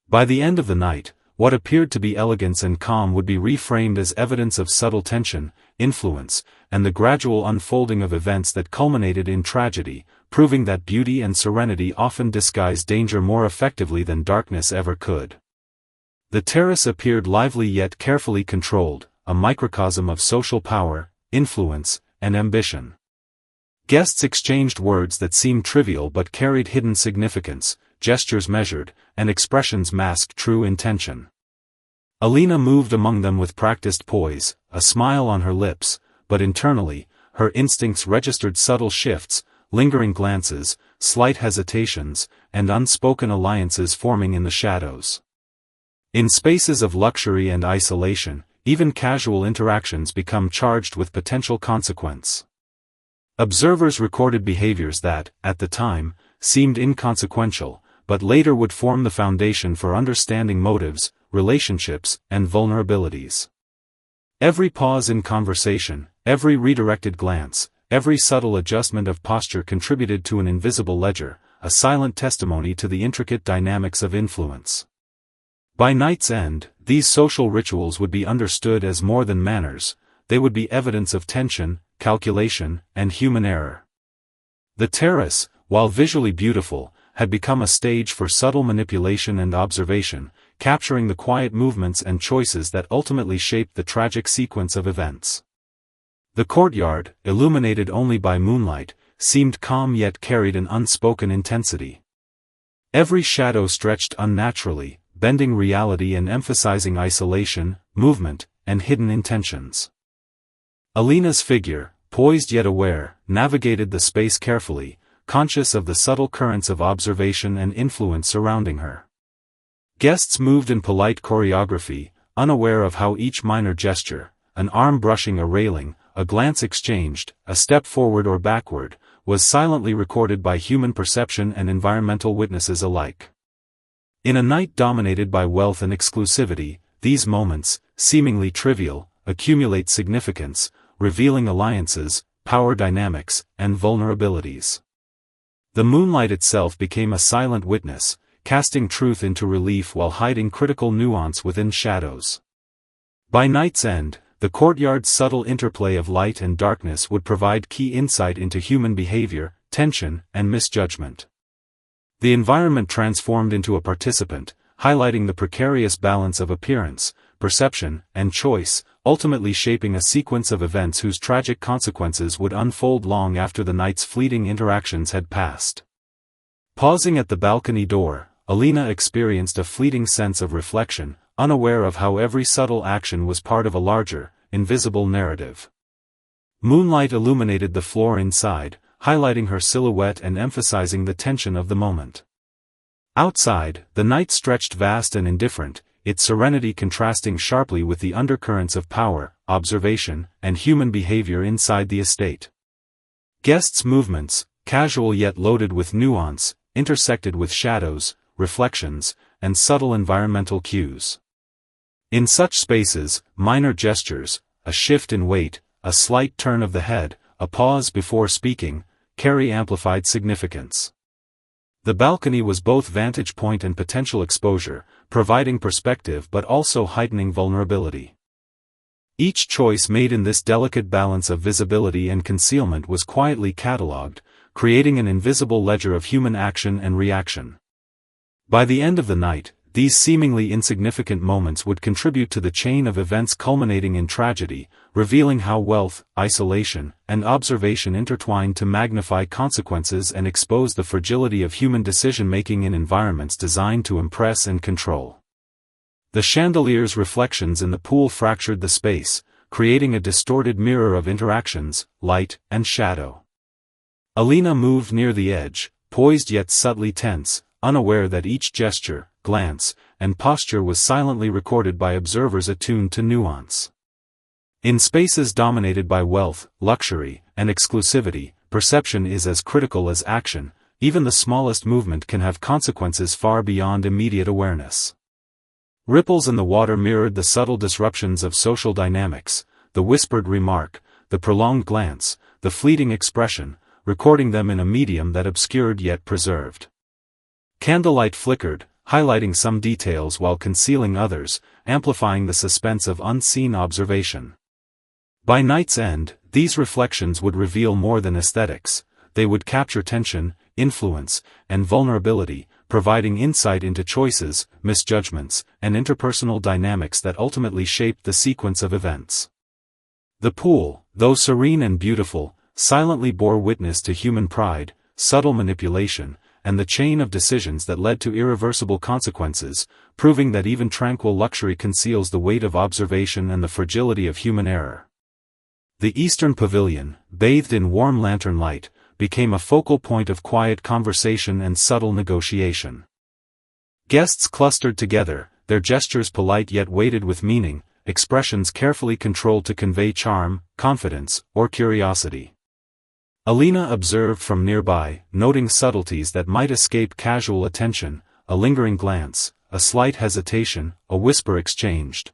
By the end of the night, what appeared to be elegance and calm would be reframed as evidence of subtle tension, influence, and the gradual unfolding of events that culminated in tragedy, proving that beauty and serenity often disguise danger more effectively than darkness ever could. The terrace appeared lively yet carefully controlled, a microcosm of social power, influence, and ambition. Guests exchanged words that seemed trivial but carried hidden significance, gestures measured, and expressions masked true intention. Alina moved among them with practiced poise, a smile on her lips, but internally, her instincts registered subtle shifts, lingering glances, slight hesitations, and unspoken alliances forming in the shadows. In spaces of luxury and isolation, even casual interactions become charged with potential consequence. Observers recorded behaviors that, at the time, seemed inconsequential, but later would form the foundation for understanding motives, relationships, and vulnerabilities. Every pause in conversation, every redirected glance, every subtle adjustment of posture contributed to an invisible ledger, a silent testimony to the intricate dynamics of influence. By night's end, these social rituals would be understood as more than manners, they would be evidence of tension, calculation, and human error. The terrace, while visually beautiful, had become a stage for subtle manipulation and observation, capturing the quiet movements and choices that ultimately shaped the tragic sequence of events. The courtyard, illuminated only by moonlight, seemed calm yet carried an unspoken intensity. Every shadow stretched unnaturally, bending reality and emphasizing isolation, movement, and hidden intentions. Alina's figure, poised yet aware, navigated the space carefully, conscious of the subtle currents of observation and influence surrounding her. Guests moved in polite choreography, unaware of how each minor gesture, an arm brushing a railing, a glance exchanged, a step forward or backward, was silently recorded by human perception and environmental witnesses alike. In a night dominated by wealth and exclusivity, these moments, seemingly trivial, accumulate significance, revealing alliances, power dynamics, and vulnerabilities. The moonlight itself became a silent witness, casting truth into relief while hiding critical nuance within shadows. By night's end, the courtyard's subtle interplay of light and darkness would provide key insight into human behavior, tension, and misjudgment. The environment transformed into a participant, highlighting the precarious balance of appearance, perception, and choice, ultimately shaping a sequence of events whose tragic consequences would unfold long after the night's fleeting interactions had passed. Pausing at the balcony door, Alina experienced a fleeting sense of reflection, unaware of how every subtle action was part of a larger, invisible narrative. Moonlight illuminated the floor inside, highlighting her silhouette and emphasizing the tension of the moment. Outside, the night stretched vast and indifferent, its serenity contrasting sharply with the undercurrents of power, observation, and human behavior inside the estate. Guests' movements, casual yet loaded with nuance, intersected with shadows, reflections, and subtle environmental cues. In such spaces, minor gestures, a shift in weight, a slight turn of the head, a pause before speaking, carry amplified significance. The balcony was both vantage point and potential exposure, providing perspective but also heightening vulnerability. Each choice made in this delicate balance of visibility and concealment was quietly catalogued, creating an invisible ledger of human action and reaction. By the end of the night, these seemingly insignificant moments would contribute to the chain of events culminating in tragedy, revealing how wealth, isolation, and observation intertwine to magnify consequences and expose the fragility of human decision-making in environments designed to impress and control. The chandelier's reflections in the pool fractured the space, creating a distorted mirror of interactions, light, and shadow. Alina moved near the edge, poised yet subtly tense, unaware that each gesture, glance, and posture was silently recorded by observers attuned to nuance. In spaces dominated by wealth, luxury, and exclusivity, perception is as critical as action. Even the smallest movement can have consequences far beyond immediate awareness. Ripples in the water mirrored the subtle disruptions of social dynamics, the whispered remark, the prolonged glance, the fleeting expression, recording them in a medium that obscured yet preserved. Candlelight flickered, highlighting some details while concealing others, amplifying the suspense of unseen observation. By night's end, these reflections would reveal more than aesthetics. They would capture tension, influence, and vulnerability, providing insight into choices, misjudgments, and interpersonal dynamics that ultimately shaped the sequence of events. The pool, though serene and beautiful, silently bore witness to human pride, subtle manipulation, and the chain of decisions that led to irreversible consequences, proving that even tranquil luxury conceals the weight of observation and the fragility of human error. The Eastern Pavilion, bathed in warm lantern light, became a focal point of quiet conversation and subtle negotiation. Guests clustered together, their gestures polite yet weighted with meaning, expressions carefully controlled to convey charm, confidence, or curiosity. Alina observed from nearby, noting subtleties that might escape casual attention, a lingering glance, a slight hesitation, a whisper exchanged.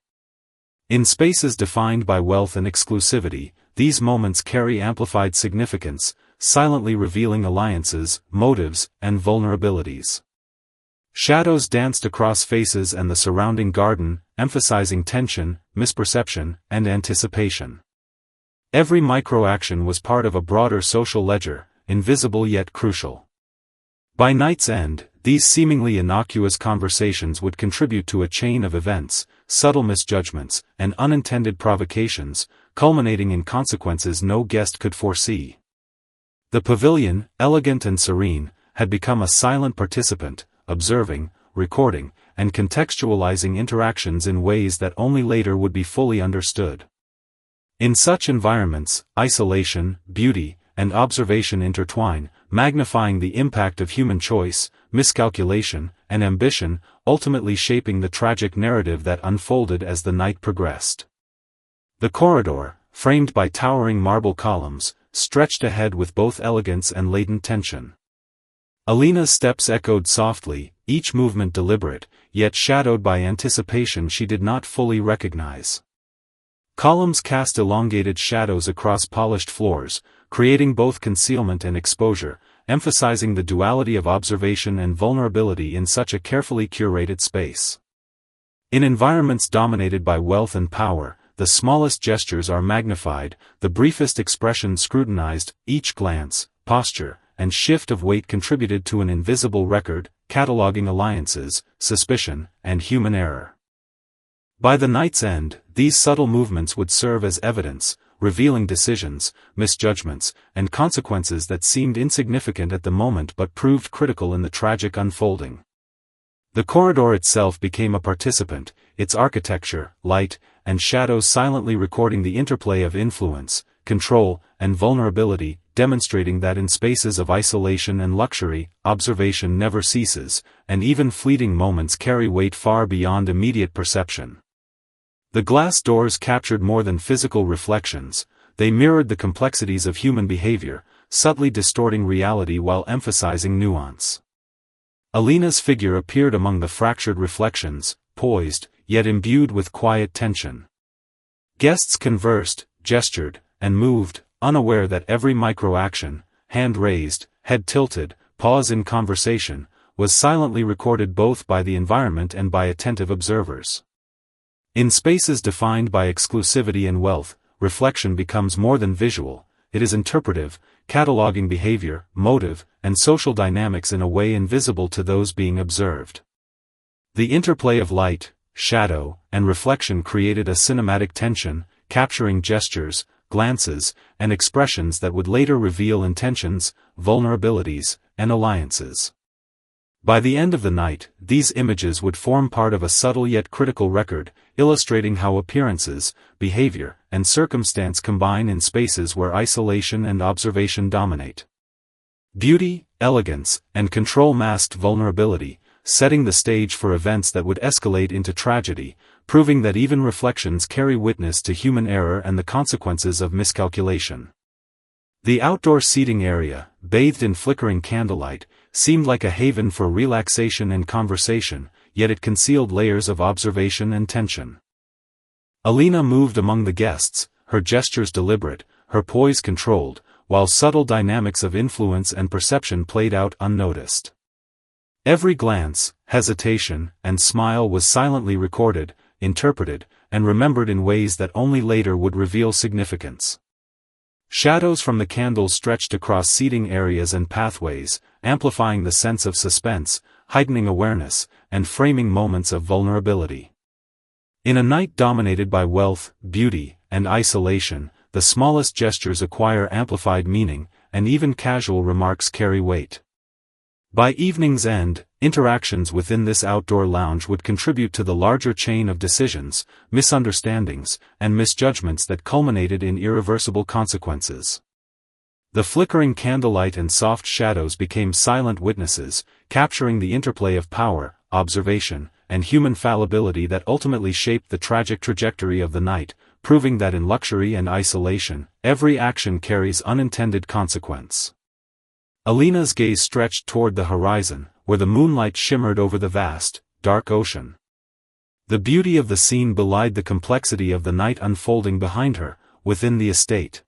In spaces defined by wealth and exclusivity, these moments carry amplified significance, silently revealing alliances, motives, and vulnerabilities. Shadows danced across faces and the surrounding garden, emphasizing tension, misperception, and anticipation. Every microaction was part of a broader social ledger, invisible yet crucial. By night's end, these seemingly innocuous conversations would contribute to a chain of events, subtle misjudgments, and unintended provocations, culminating in consequences no guest could foresee. The pavilion, elegant and serene, had become a silent participant, observing, recording, and contextualizing interactions in ways that only later would be fully understood. In such environments, isolation, beauty, and observation intertwine, magnifying the impact of human choice, miscalculation, and ambition, ultimately shaping the tragic narrative that unfolded as the night progressed. The corridor, framed by towering marble columns, stretched ahead with both elegance and latent tension. Alina's steps echoed softly, each movement deliberate, yet shadowed by anticipation she did not fully recognize. Columns cast elongated shadows across polished floors, creating both concealment and exposure, emphasizing the duality of observation and vulnerability in such a carefully curated space. In environments dominated by wealth and power, the smallest gestures are magnified, the briefest expression scrutinized, each glance, posture, and shift of weight contributed to an invisible record, cataloging alliances, suspicion, and human error. By the night's end, these subtle movements would serve as evidence, revealing decisions, misjudgments, and consequences that seemed insignificant at the moment but proved critical in the tragic unfolding. The corridor itself became a participant, its architecture, light, and shadows silently recording the interplay of influence, control, and vulnerability, demonstrating that in spaces of isolation and luxury, observation never ceases, and even fleeting moments carry weight far beyond immediate perception. The glass doors captured more than physical reflections, they mirrored the complexities of human behavior, subtly distorting reality while emphasizing nuance. Alina's figure appeared among the fractured reflections, poised, yet imbued with quiet tension. Guests conversed, gestured, and moved, unaware that every micro-action, hand raised, head tilted, pause in conversation, was silently recorded both by the environment and by attentive observers. In spaces defined by exclusivity and wealth, reflection becomes more than visual, it is interpretive, cataloging behavior, motive, and social dynamics in a way invisible to those being observed. The interplay of light, shadow, and reflection created a cinematic tension, capturing gestures, glances, and expressions that would later reveal intentions, vulnerabilities, and alliances. By the end of the night, these images would form part of a subtle yet critical record, illustrating how appearances, behavior, and circumstance combine in spaces where isolation and observation dominate. Beauty, elegance, and control masked vulnerability, setting the stage for events that would escalate into tragedy, proving that even reflections carry witness to human error and the consequences of miscalculation. The outdoor seating area, bathed in flickering candlelight, seemed like a haven for relaxation and conversation, yet it concealed layers of observation and tension. Alina moved among the guests, her gestures deliberate, her poise controlled, while subtle dynamics of influence and perception played out unnoticed. Every glance, hesitation, and smile was silently recorded, interpreted, and remembered in ways that only later would reveal significance. Shadows from the candles stretched across seating areas and pathways, amplifying the sense of suspense, heightening awareness, and framing moments of vulnerability. In a night dominated by wealth, beauty, and isolation, the smallest gestures acquire amplified meaning, and even casual remarks carry weight. By evening's end, interactions within this outdoor lounge would contribute to the larger chain of decisions, misunderstandings, and misjudgments that culminated in irreversible consequences. The flickering candlelight and soft shadows became silent witnesses, capturing the interplay of power, observation, and human fallibility that ultimately shaped the tragic trajectory of the night, proving that in luxury and isolation, every action carries unintended consequence. Alina's gaze stretched toward the horizon, where the moonlight shimmered over the vast, dark ocean. The beauty of the scene belied the complexity of the night unfolding behind her, within the estate.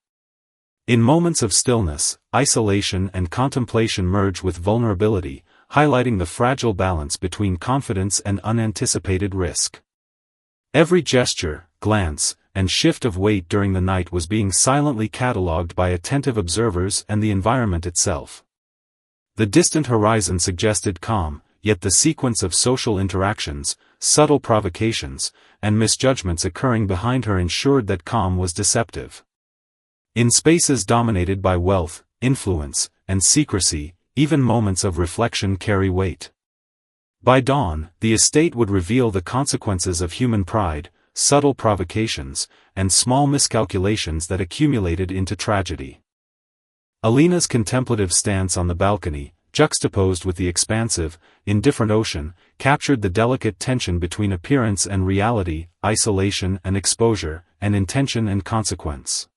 In moments of stillness, isolation and contemplation merge with vulnerability, highlighting the fragile balance between confidence and unanticipated risk. Every gesture, glance, and shift of weight during the night was being silently catalogued by attentive observers and the environment itself. The distant horizon suggested calm, yet the sequence of social interactions, subtle provocations, and misjudgments occurring behind her ensured that calm was deceptive. In spaces dominated by wealth, influence, and secrecy, even moments of reflection carry weight. By dawn, the estate would reveal the consequences of human pride, subtle provocations, and small miscalculations that accumulated into tragedy. Alina's contemplative stance on the balcony, juxtaposed with the expansive, indifferent ocean, captured the delicate tension between appearance and reality, isolation and exposure, and intention and consequence.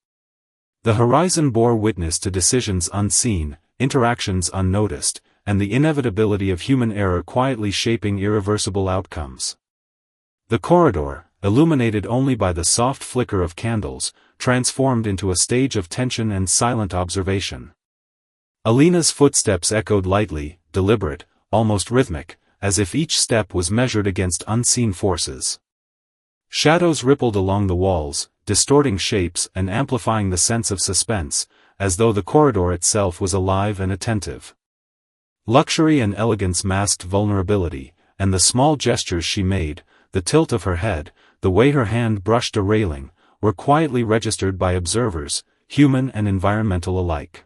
The horizon bore witness to decisions unseen, interactions unnoticed, and the inevitability of human error quietly shaping irreversible outcomes. The corridor, illuminated only by the soft flicker of candles, transformed into a stage of tension and silent observation. Alina's footsteps echoed lightly, deliberate, almost rhythmic, as if each step was measured against unseen forces. Shadows rippled along the walls, distorting shapes and amplifying the sense of suspense, as though the corridor itself was alive and attentive. Luxury and elegance masked vulnerability, and the small gestures she made, the tilt of her head, the way her hand brushed a railing, were quietly registered by observers, human and environmental alike.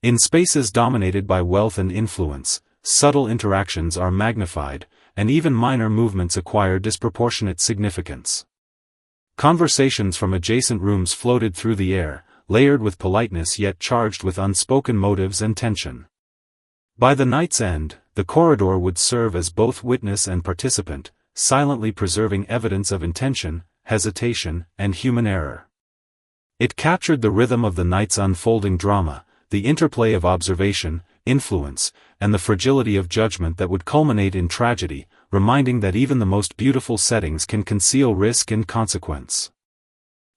In spaces dominated by wealth and influence, subtle interactions are magnified, and even minor movements acquire disproportionate significance. Conversations from adjacent rooms floated through the air, layered with politeness yet charged with unspoken motives and tension. By the night's end, the corridor would serve as both witness and participant, silently preserving evidence of intention, hesitation, and human error. It captured the rhythm of the night's unfolding drama, the interplay of observation, influence, and the fragility of judgment that would culminate in tragedy, reminding that even the most beautiful settings can conceal risk and consequence.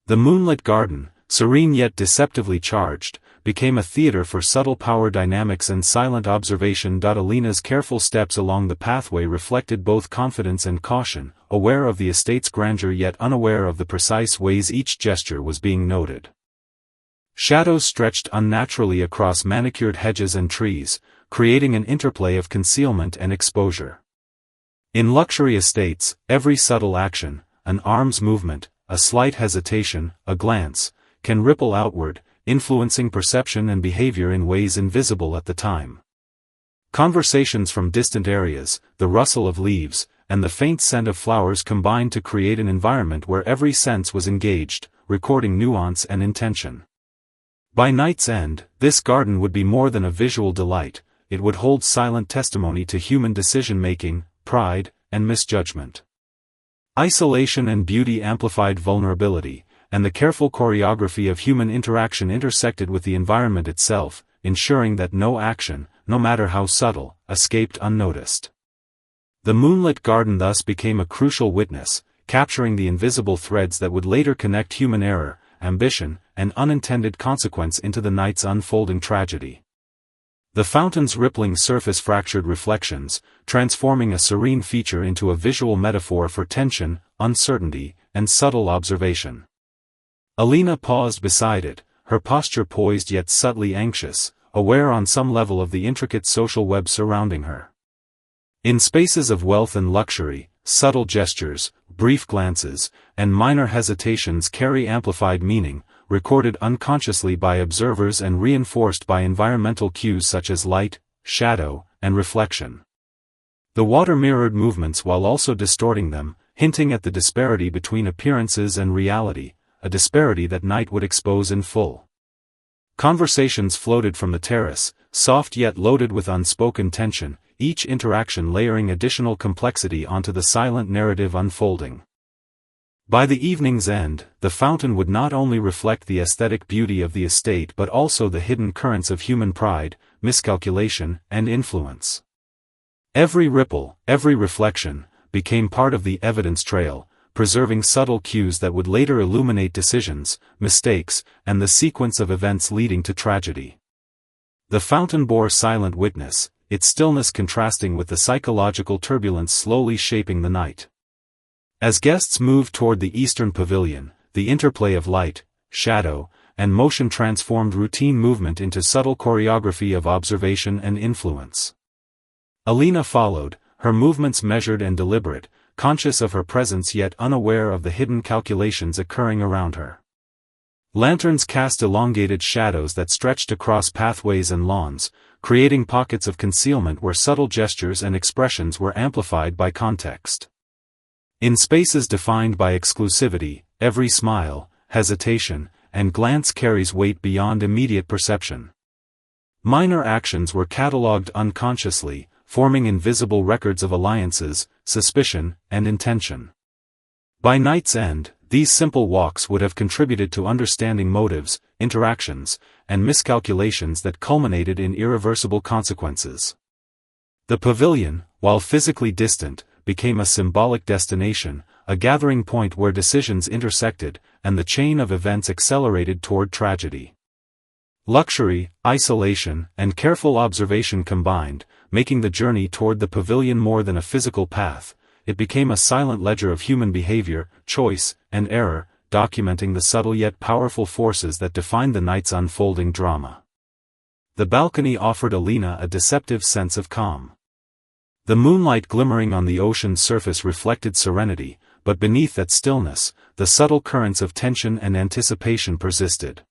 The moonlit garden, serene yet deceptively charged, became a theater for subtle power dynamics and silent observation. Alina's careful steps along the pathway reflected both confidence and caution, aware of the estate's grandeur yet unaware of the precise ways each gesture was being noted. Shadows stretched unnaturally across manicured hedges and trees, creating an interplay of concealment and exposure. In luxury estates, every subtle action, an arm's movement, a slight hesitation, a glance, can ripple outward, influencing perception and behavior in ways invisible at the time. Conversations from distant areas, the rustle of leaves, and the faint scent of flowers combined to create an environment where every sense was engaged, recording nuance and intention. By night's end, this garden would be more than a visual delight, it would hold silent testimony to human decision-making, pride, and misjudgment. Isolation and beauty amplified vulnerability, and the careful choreography of human interaction intersected with the environment itself, ensuring that no action, no matter how subtle, escaped unnoticed. The moonlit garden thus became a crucial witness, capturing the invisible threads that would later connect human error, ambition, and unintended consequence into the night's unfolding tragedy. The fountain's rippling surface fractured reflections, transforming a serene feature into a visual metaphor for tension, uncertainty, and subtle observation. Alina paused beside it, her posture poised yet subtly anxious, aware on some level of the intricate social web surrounding her. In spaces of wealth and luxury, subtle gestures, brief glances, and minor hesitations carry amplified meaning, recorded unconsciously by observers and reinforced by environmental cues such as light, shadow, and reflection. The water mirrored movements while also distorting them, hinting at the disparity between appearances and reality, a disparity that night would expose in full. Conversations floated from the terrace, soft yet loaded with unspoken tension, each interaction layering additional complexity onto the silent narrative unfolding. By the evening's end, the fountain would not only reflect the aesthetic beauty of the estate but also the hidden currents of human pride, miscalculation, and influence. Every ripple, every reflection, became part of the evidence trail, preserving subtle cues that would later illuminate decisions, mistakes, and the sequence of events leading to tragedy. The fountain bore silent witness, its stillness contrasting with the psychological turbulence slowly shaping the night. As guests moved toward the eastern pavilion, the interplay of light, shadow, and motion transformed routine movement into subtle choreography of observation and influence. Alina followed, her movements measured and deliberate, conscious of her presence yet unaware of the hidden calculations occurring around her. Lanterns cast elongated shadows that stretched across pathways and lawns, creating pockets of concealment where subtle gestures and expressions were amplified by context. In spaces defined by exclusivity, every smile, hesitation, and glance carries weight beyond immediate perception. Minor actions were catalogued unconsciously, forming invisible records of alliances, suspicion, and intention. By night's end, these simple walks would have contributed to understanding motives, interactions, and miscalculations that culminated in irreversible consequences. The pavilion, while physically distant, became a symbolic destination, a gathering point where decisions intersected, and the chain of events accelerated toward tragedy. Luxury, isolation, and careful observation combined, making the journey toward the pavilion more than a physical path. It became a silent ledger of human behavior, choice, and error, documenting the subtle yet powerful forces that defined the night's unfolding drama. The balcony offered Alina a deceptive sense of calm. The moonlight glimmering on the ocean's surface reflected serenity, but beneath that stillness, the subtle currents of tension and anticipation persisted.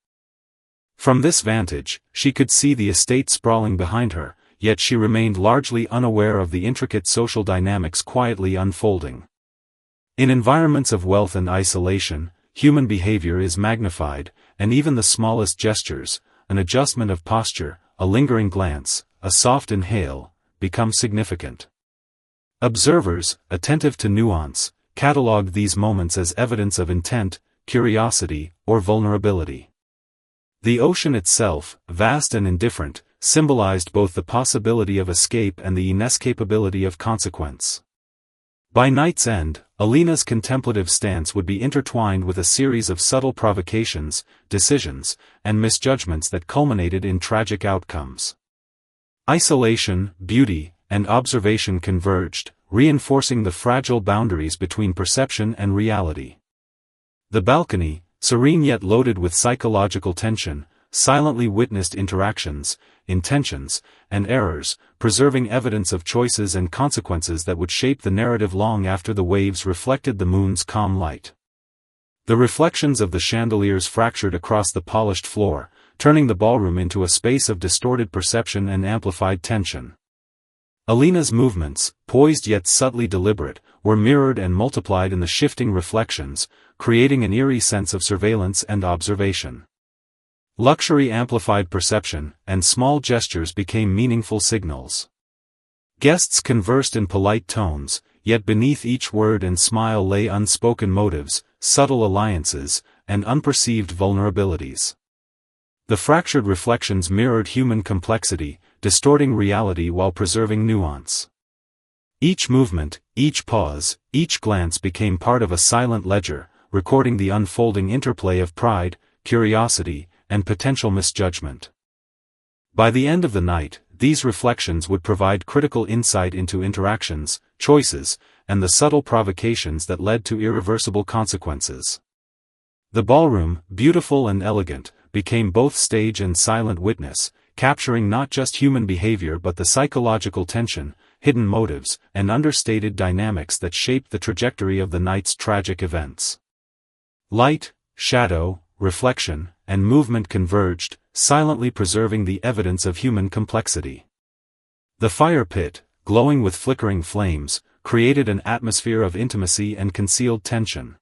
From this vantage, she could see the estate sprawling behind her, yet she remained largely unaware of the intricate social dynamics quietly unfolding. In environments of wealth and isolation, human behavior is magnified, and even the smallest gestures, an adjustment of posture, a lingering glance, a soft inhale, become significant. Observers, attentive to nuance, catalogued these moments as evidence of intent, curiosity, or vulnerability. The ocean itself, vast and indifferent, symbolized both the possibility of escape and the inescapability of consequence. By night's end, Alina's contemplative stance would be intertwined with a series of subtle provocations, decisions, and misjudgments that culminated in tragic outcomes. Isolation, beauty, and observation converged, reinforcing the fragile boundaries between perception and reality. The balcony, serene yet loaded with psychological tension, silently witnessed interactions, intentions, and errors, preserving evidence of choices and consequences that would shape the narrative long after the waves reflected the moon's calm light. The reflections of the chandeliers fractured across the polished floor, turning the ballroom into a space of distorted perception and amplified tension. Alina's movements, poised yet subtly deliberate, were mirrored and multiplied in the shifting reflections, creating an eerie sense of surveillance and observation. Luxury amplified perception, and small gestures became meaningful signals. Guests conversed in polite tones, yet beneath each word and smile lay unspoken motives, subtle alliances, and unperceived vulnerabilities. The fractured reflections mirrored human complexity, distorting reality while preserving nuance. Each movement, each pause, each glance became part of a silent ledger, recording the unfolding interplay of pride, curiosity, and potential misjudgment. By the end of the night, these reflections would provide critical insight into interactions, choices, and the subtle provocations that led to irreversible consequences. The ballroom, beautiful and elegant, became both stage and silent witness, capturing not just human behavior but the psychological tension, hidden motives, and understated dynamics that shaped the trajectory of the night's tragic events. Light, shadow, reflection, and movement converged, silently preserving the evidence of human complexity. The fire pit, glowing with flickering flames, created an atmosphere of intimacy and concealed tension.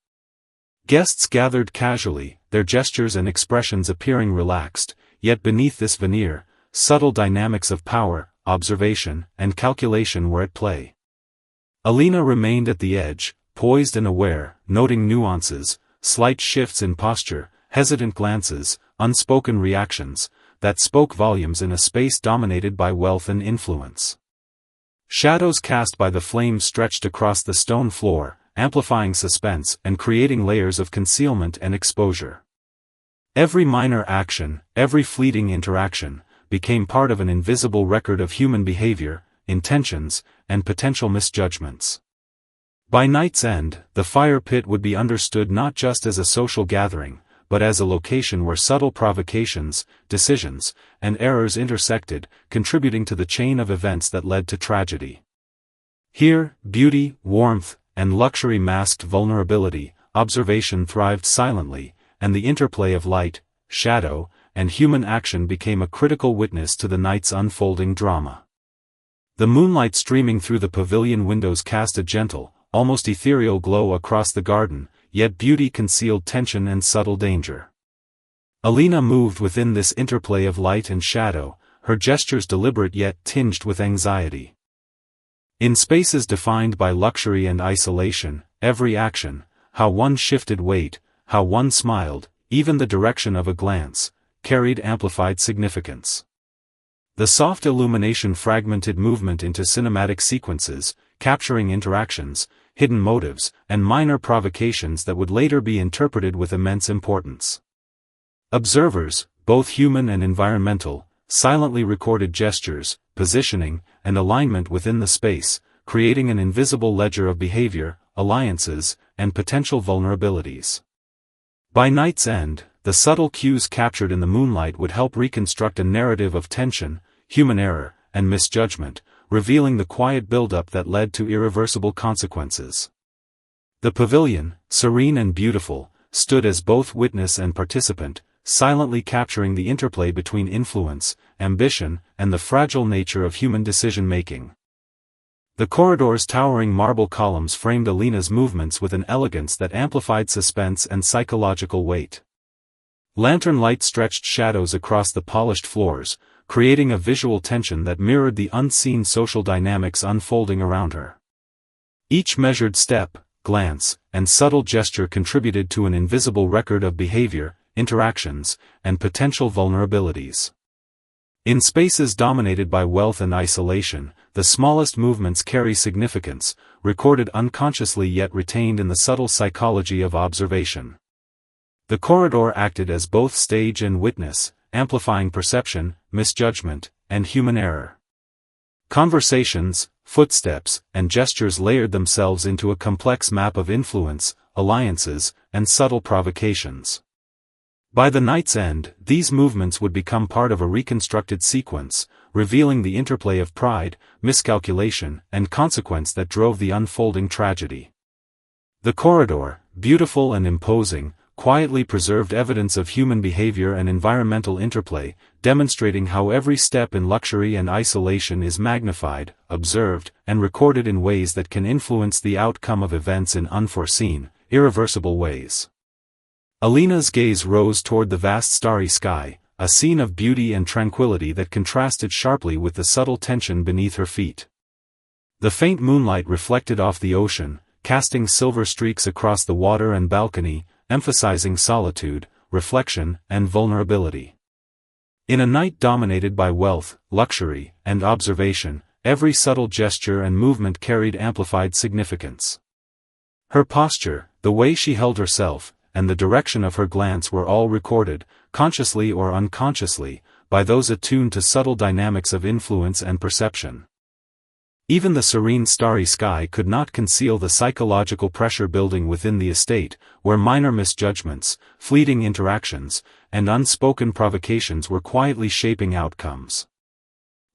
Guests gathered casually, their gestures and expressions appearing relaxed, yet beneath this veneer, subtle dynamics of power, observation, and calculation were at play. Alina remained at the edge, poised and aware, noting nuances, slight shifts in posture, hesitant glances, unspoken reactions, that spoke volumes in a space dominated by wealth and influence. Shadows cast by the flames stretched across the stone floor, amplifying suspense and creating layers of concealment and exposure. Every minor action, every fleeting interaction, became part of an invisible record of human behavior, intentions, and potential misjudgments. By night's end, the fire pit would be understood not just as a social gathering, but as a location where subtle provocations, decisions, and errors intersected, contributing to the chain of events that led to tragedy. Here, beauty, warmth, and luxury masked vulnerability, observation thrived silently, and the interplay of light, shadow, and human action became a critical witness to the night's unfolding drama. The moonlight streaming through the pavilion windows cast a gentle, almost ethereal glow across the garden, yet beauty concealed tension and subtle danger. Alina moved within this interplay of light and shadow, her gestures deliberate yet tinged with anxiety. In spaces defined by luxury and isolation, every action, how one shifted weight, how one smiled, even the direction of a glance, carried amplified significance. The soft illumination fragmented movement into cinematic sequences, capturing interactions, hidden motives, and minor provocations that would later be interpreted with immense importance. Observers, both human and environmental, silently recorded gestures, positioning, and alignment within the space, creating an invisible ledger of behavior, alliances, and potential vulnerabilities. By night's end, the subtle cues captured in the moonlight would help reconstruct a narrative of tension, human error, and misjudgment, revealing the quiet buildup that led to irreversible consequences. The pavilion, serene and beautiful, stood as both witness and participant, silently capturing the interplay between influence, ambition, and the fragile nature of human decision-making. The corridor's towering marble columns framed Alina's movements with an elegance that amplified suspense and psychological weight. Lantern light stretched shadows across the polished floors, creating a visual tension that mirrored the unseen social dynamics unfolding around her. Each measured step, glance, and subtle gesture contributed to an invisible record of behavior, interactions, and potential vulnerabilities. In spaces dominated by wealth and isolation, the smallest movements carry significance, recorded unconsciously yet retained in the subtle psychology of observation. The corridor acted as both stage and witness, amplifying perception, misjudgment, and human error. Conversations, footsteps, and gestures layered themselves into a complex map of influence, alliances, and subtle provocations. By the night's end, these movements would become part of a reconstructed sequence, revealing the interplay of pride, miscalculation, and consequence that drove the unfolding tragedy. The corridor, beautiful and imposing, quietly preserved evidence of human behavior and environmental interplay, demonstrating how every step in luxury and isolation is magnified, observed, and recorded in ways that can influence the outcome of events in unforeseen, irreversible ways. Alina's gaze rose toward the vast starry sky, a scene of beauty and tranquility that contrasted sharply with the subtle tension beneath her feet. The faint moonlight reflected off the ocean, casting silver streaks across the water and balcony, emphasizing solitude, reflection, and vulnerability. In a night dominated by wealth, luxury, and observation, every subtle gesture and movement carried amplified significance. Her posture, the way she held herself, and the direction of her glance were all recorded, consciously or unconsciously, by those attuned to subtle dynamics of influence and perception. Even the serene starry sky could not conceal the psychological pressure building within the estate, where minor misjudgments, fleeting interactions, and unspoken provocations were quietly shaping outcomes.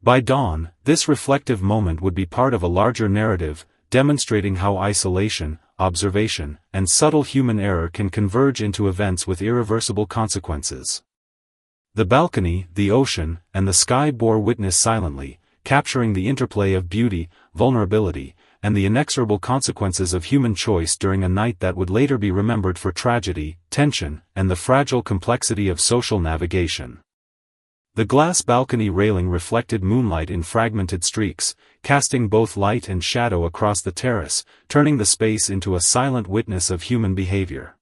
By dawn, this reflective moment would be part of a larger narrative, demonstrating how isolation, observation, and subtle human error can converge into events with irreversible consequences. The balcony, the ocean, and the sky bore witness silently, capturing the interplay of beauty, vulnerability, and the inexorable consequences of human choice during a night that would later be remembered for tragedy, tension, and the fragile complexity of social navigation. The glass balcony railing reflected moonlight in fragmented streaks, casting both light and shadow across the terrace, turning the space into a silent witness of human behavior.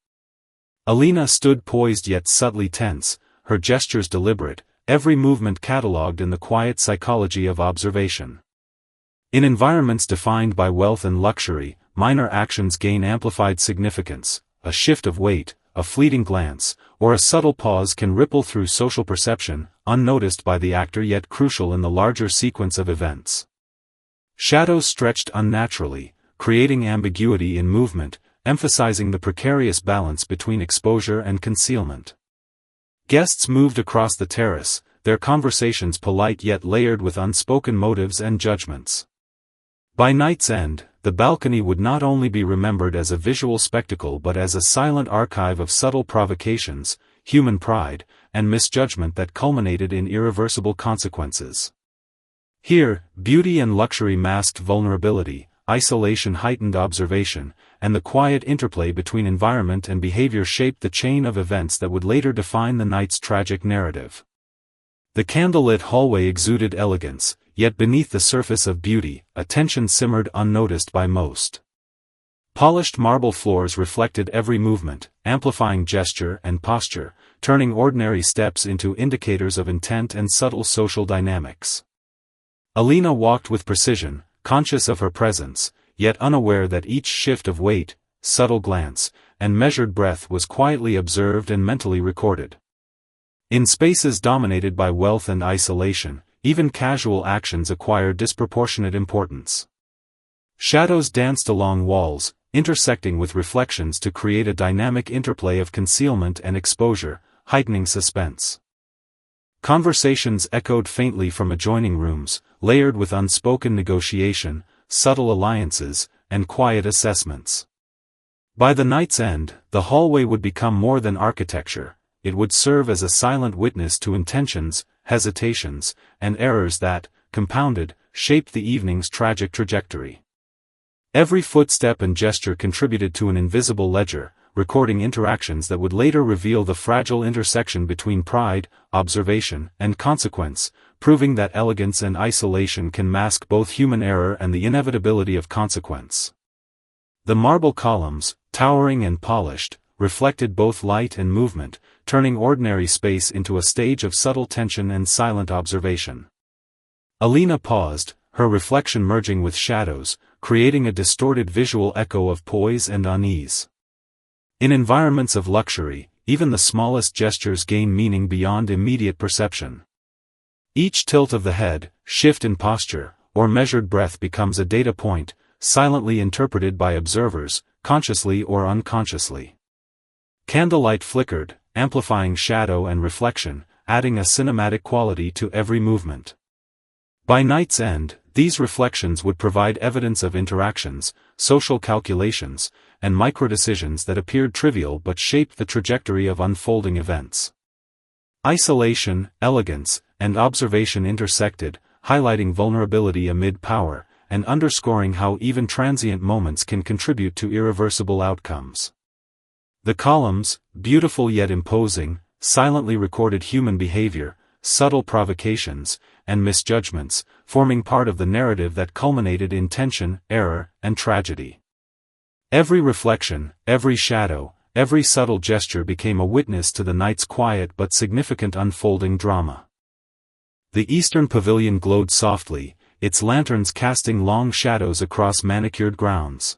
Alina stood poised yet subtly tense, her gestures deliberate, every movement catalogued in the quiet psychology of observation. In environments defined by wealth and luxury, minor actions gain amplified significance. A shift of weight, a fleeting glance, or a subtle pause can ripple through social perception, unnoticed by the actor yet crucial in the larger sequence of events. Shadows stretched unnaturally, creating ambiguity in movement, emphasizing the precarious balance between exposure and concealment. Guests moved across the terrace, their conversations polite yet layered with unspoken motives and judgments. By night's end, the balcony would not only be remembered as a visual spectacle but as a silent archive of subtle provocations, human pride, and misjudgment that culminated in irreversible consequences. Here, beauty and luxury masked vulnerability, isolation heightened observation, and the quiet interplay between environment and behavior shaped the chain of events that would later define the night's tragic narrative. The candlelit hallway exuded elegance, yet beneath the surface of beauty, a tension simmered unnoticed by most. Polished marble floors reflected every movement, amplifying gesture and posture, turning ordinary steps into indicators of intent and subtle social dynamics. Alina walked with precision, conscious of her presence, yet unaware that each shift of weight, subtle glance, and measured breath was quietly observed and mentally recorded. In spaces dominated by wealth and isolation, even casual actions acquire disproportionate importance. Shadows danced along walls, intersecting with reflections to create a dynamic interplay of concealment and exposure, heightening suspense. Conversations echoed faintly from adjoining rooms, layered with unspoken negotiation, subtle alliances, and quiet assessments. By the night's end, the hallway would become more than architecture. It would serve as a silent witness to intentions, hesitations, and errors that, compounded, shaped the evening's tragic trajectory. Every footstep and gesture contributed to an invisible ledger, recording interactions that would later reveal the fragile intersection between pride, observation, and consequence, proving that elegance and isolation can mask both human error and the inevitability of consequence. The marble columns, towering and polished, reflected both light and movement, turning ordinary space into a stage of subtle tension and silent observation. Alina paused, her reflection merging with shadows, creating a distorted visual echo of poise and unease. In environments of luxury, even the smallest gestures gain meaning beyond immediate perception. Each tilt of the head, shift in posture, or measured breath becomes a data point, silently interpreted by observers, consciously or unconsciously. Candlelight flickered, amplifying shadow and reflection, adding a cinematic quality to every movement. By night's end, these reflections would provide evidence of interactions, social calculations, and microdecisions that appeared trivial but shaped the trajectory of unfolding events. Isolation, elegance, and observation intersected, highlighting vulnerability amid power, and underscoring how even transient moments can contribute to irreversible outcomes. The columns, beautiful yet imposing, silently recorded human behavior, subtle provocations, and misjudgments, forming part of the narrative that culminated in tension, error, and tragedy. Every reflection, every shadow, every subtle gesture became a witness to the night's quiet but significant unfolding drama. The eastern pavilion glowed softly, its lanterns casting long shadows across manicured grounds.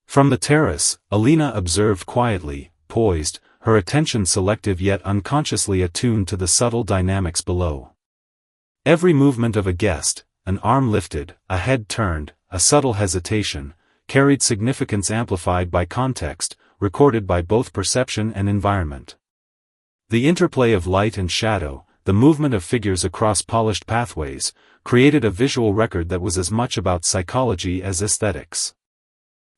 From the terrace, Alina observed quietly, poised, her attention selective yet unconsciously attuned to the subtle dynamics below. Every movement of a guest, an arm lifted, a head turned, a subtle hesitation, carried significance amplified by context, recorded by both perception and environment. The interplay of light and shadow, the movement of figures across polished pathways, created a visual record that was as much about psychology as aesthetics.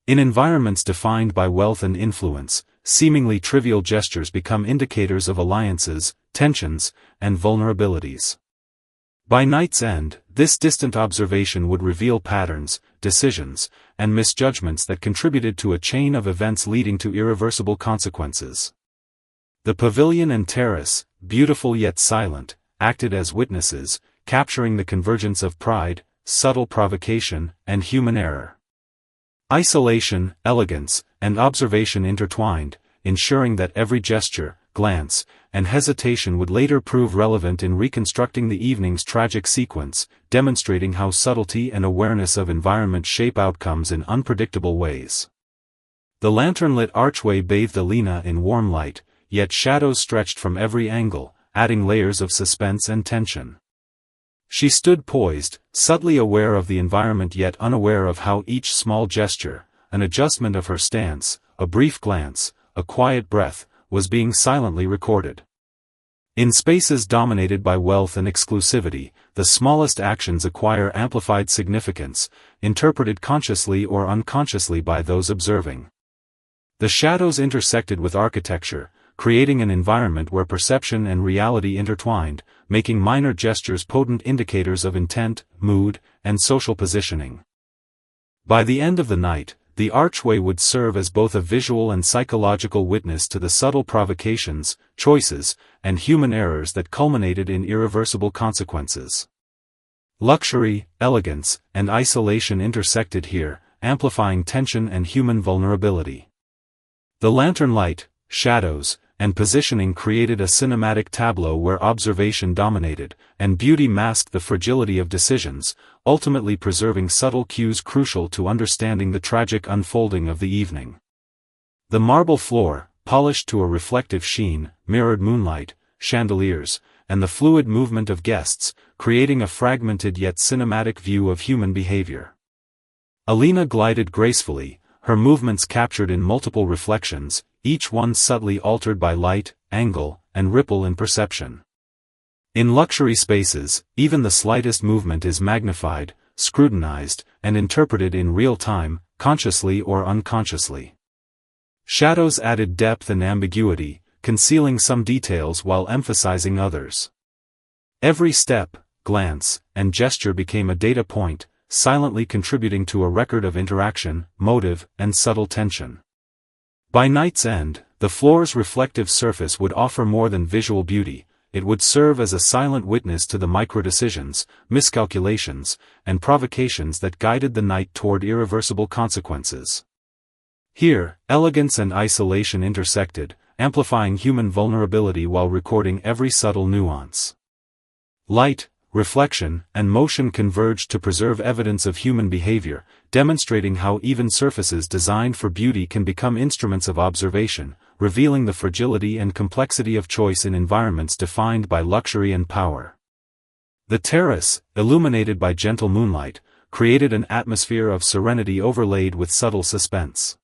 In environments defined by wealth and influence, seemingly trivial gestures become indicators of alliances, tensions, and vulnerabilities. By night's end, this distant observation would reveal patterns, decisions, and misjudgments that contributed to a chain of events leading to irreversible consequences. The pavilion and terrace, beautiful yet silent, acted as witnesses, capturing the convergence of pride, subtle provocation, and human error. Isolation, elegance, and observation intertwined, ensuring that every gesture, glance, and hesitation would later prove relevant in reconstructing the evening's tragic sequence, demonstrating how subtlety and awareness of environment shape outcomes in unpredictable ways. The lantern-lit archway bathed Alina in warm light, yet shadows stretched from every angle, adding layers of suspense and tension. She stood poised, subtly aware of the environment yet unaware of how each small gesture, an adjustment of her stance, a brief glance, a quiet breath, was being silently recorded. In spaces dominated by wealth and exclusivity, the smallest actions acquire amplified significance, interpreted consciously or unconsciously by those observing. The shadows intersected with architecture, creating an environment where perception and reality intertwined, making minor gestures potent indicators of intent, mood, and social positioning. By the end of the night, the archway would serve as both a visual and psychological witness to the subtle provocations, choices, and human errors that culminated in irreversible consequences. Luxury, elegance, and isolation intersected here, amplifying tension and human vulnerability. The lantern light, shadows, and positioning created a cinematic tableau where observation dominated, and beauty masked the fragility of decisions, ultimately preserving subtle cues crucial to understanding the tragic unfolding of the evening. The marble floor, polished to a reflective sheen, mirrored moonlight, chandeliers, and the fluid movement of guests, creating a fragmented yet cinematic view of human behavior. Alina glided gracefully, her movements captured in multiple reflections, each one subtly altered by light, angle, and ripple in perception. In luxury spaces, even the slightest movement is magnified, scrutinized, and interpreted in real time, consciously or unconsciously. Shadows added depth and ambiguity, concealing some details while emphasizing others. Every step, glance, and gesture became a data point, silently contributing to a record of interaction, motive, and subtle tension. By night's end, the floor's reflective surface would offer more than visual beauty, it would serve as a silent witness to the micro-decisions, miscalculations, and provocations that guided the night toward irreversible consequences. Here, elegance and isolation intersected, amplifying human vulnerability while recording every subtle nuance. Light, reflection, and motion converged to preserve evidence of human behavior, demonstrating how even surfaces designed for beauty can become instruments of observation, revealing the fragility and complexity of choice in environments defined by luxury and power. The terrace, illuminated by gentle moonlight, created an atmosphere of serenity overlaid with subtle suspense.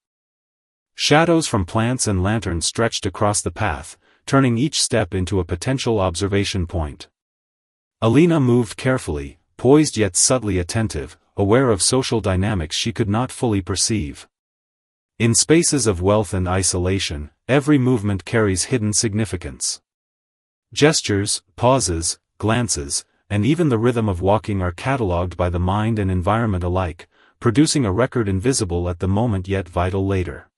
Shadows from plants and lanterns stretched across the path, turning each step into a potential observation point. Alina moved carefully, poised yet subtly attentive, aware of social dynamics she could not fully perceive. In spaces of wealth and isolation, every movement carries hidden significance. Gestures, pauses, glances, and even the rhythm of walking are catalogued by the mind and environment alike, producing a record invisible at the moment yet vital later.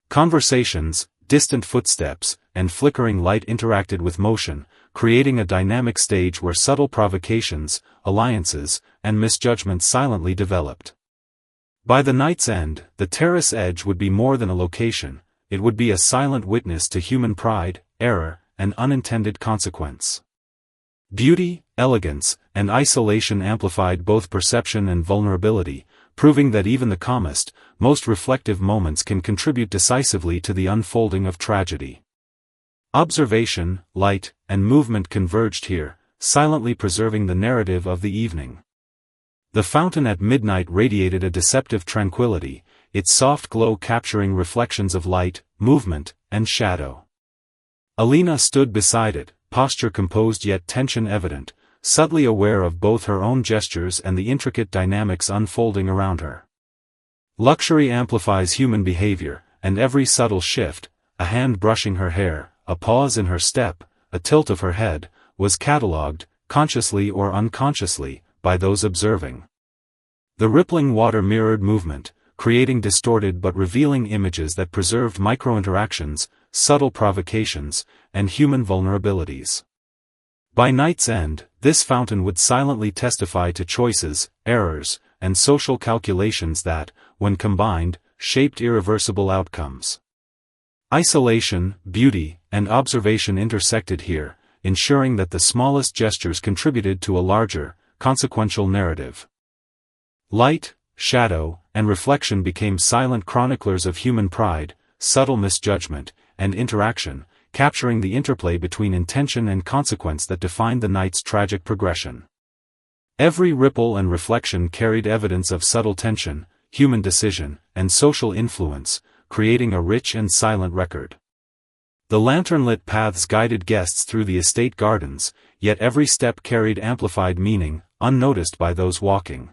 Conversations, distant footsteps, and flickering light interacted with motion, creating a dynamic stage where subtle provocations, alliances, and misjudgments silently developed. By the night's end, the terrace edge would be more than a location, it would be a silent witness to human pride, error, and unintended consequence. Beauty, elegance, and isolation amplified both perception and vulnerability, proving that even the calmest, most reflective moments can contribute decisively to the unfolding of tragedy. Observation, light, and movement converged here, silently preserving the narrative of the evening. The fountain at midnight radiated a deceptive tranquility, its soft glow capturing reflections of light, movement, and shadow. Alina stood beside it, posture composed yet tension evident, subtly aware of both her own gestures and the intricate dynamics unfolding around her. Luxury amplifies human behavior, and every subtle shift, a hand brushing her hair, a pause in her step, a tilt of her head, was catalogued, consciously or unconsciously, by those observing. The rippling water mirrored movement, creating distorted but revealing images that preserved micro-interactions, subtle provocations, and human vulnerabilities. By night's end, this fountain would silently testify to choices, errors, and social calculations that, when combined, shaped irreversible outcomes. Isolation, beauty, and observation intersected here, ensuring that the smallest gestures contributed to a larger, consequential narrative. Light, shadow, and reflection became silent chroniclers of human pride, subtle misjudgment, and interaction, capturing the interplay between intention and consequence that defined the night's tragic progression. Every ripple and reflection carried evidence of subtle tension, human decision, and social influence, creating a rich and silent record. The lantern-lit paths guided guests through the estate gardens, yet every step carried amplified meaning, unnoticed by those walking.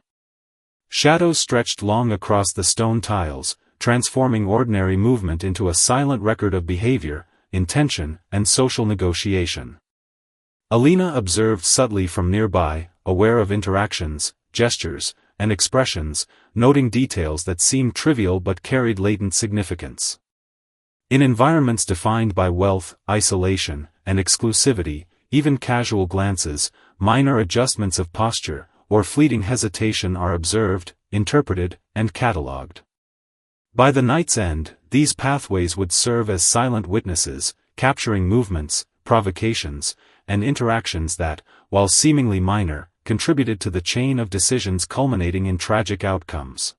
Shadows stretched long across the stone tiles, transforming ordinary movement into a silent record of behavior, intention, and social negotiation. Alina observed subtly from nearby, aware of interactions, gestures, and expressions, noting details that seemed trivial but carried latent significance. In environments defined by wealth, isolation, and exclusivity, even casual glances, minor adjustments of posture, or fleeting hesitation are observed, interpreted, and catalogued. By the night's end, these pathways would serve as silent witnesses, capturing movements, provocations, and interactions that, while seemingly minor, contributed to the chain of decisions culminating in tragic outcomes.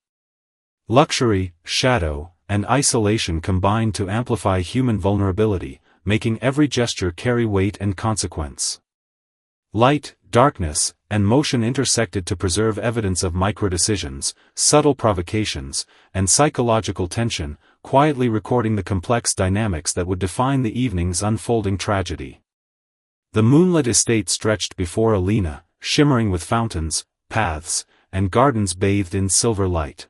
Luxury, shadow, and isolation combined to amplify human vulnerability, making every gesture carry weight and consequence. Light, darkness, and motion intersected to preserve evidence of microdecisions, subtle provocations, and psychological tension, quietly recording the complex dynamics that would define the evening's unfolding tragedy. The moonlit estate stretched before Alina, shimmering with fountains, paths, and gardens bathed in silver light.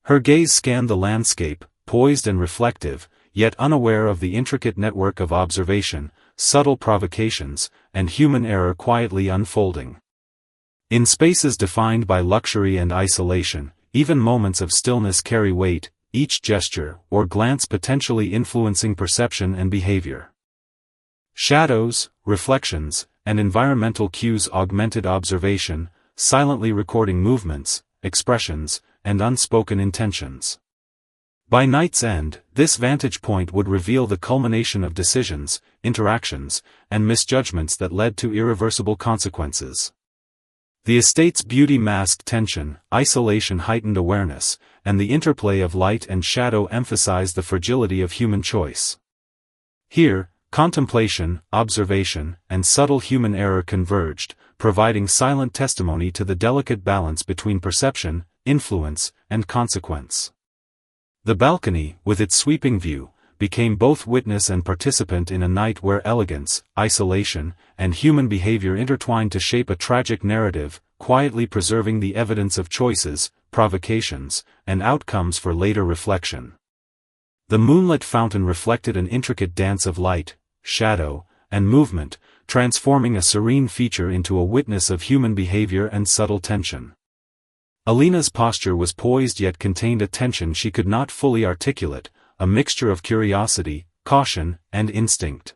Her gaze scanned the landscape, poised and reflective, yet unaware of the intricate network of observation, subtle provocations, and human error quietly unfolding. In spaces defined by luxury and isolation, even moments of stillness carry weight, each gesture or glance potentially influencing perception and behavior. Shadows, reflections, and environmental cues augmented observation, silently recording movements, expressions, and unspoken intentions. By night's end, this vantage point would reveal the culmination of decisions, interactions, and misjudgments that led to irreversible consequences. The estate's beauty masked tension, isolation heightened awareness, and the interplay of light and shadow emphasized the fragility of human choice. Here, contemplation, observation, and subtle human error converged, providing silent testimony to the delicate balance between perception, influence, and consequence. The balcony, with its sweeping view, became both witness and participant in a night where elegance, isolation, and human behavior intertwined to shape a tragic narrative, quietly preserving the evidence of choices, provocations, and outcomes for later reflection. The moonlit fountain reflected an intricate dance of light, shadow, and movement, transforming a serene feature into a witness of human behavior and subtle tension. Alina's posture was poised yet contained a tension she could not fully articulate, a mixture of curiosity, caution, and instinct.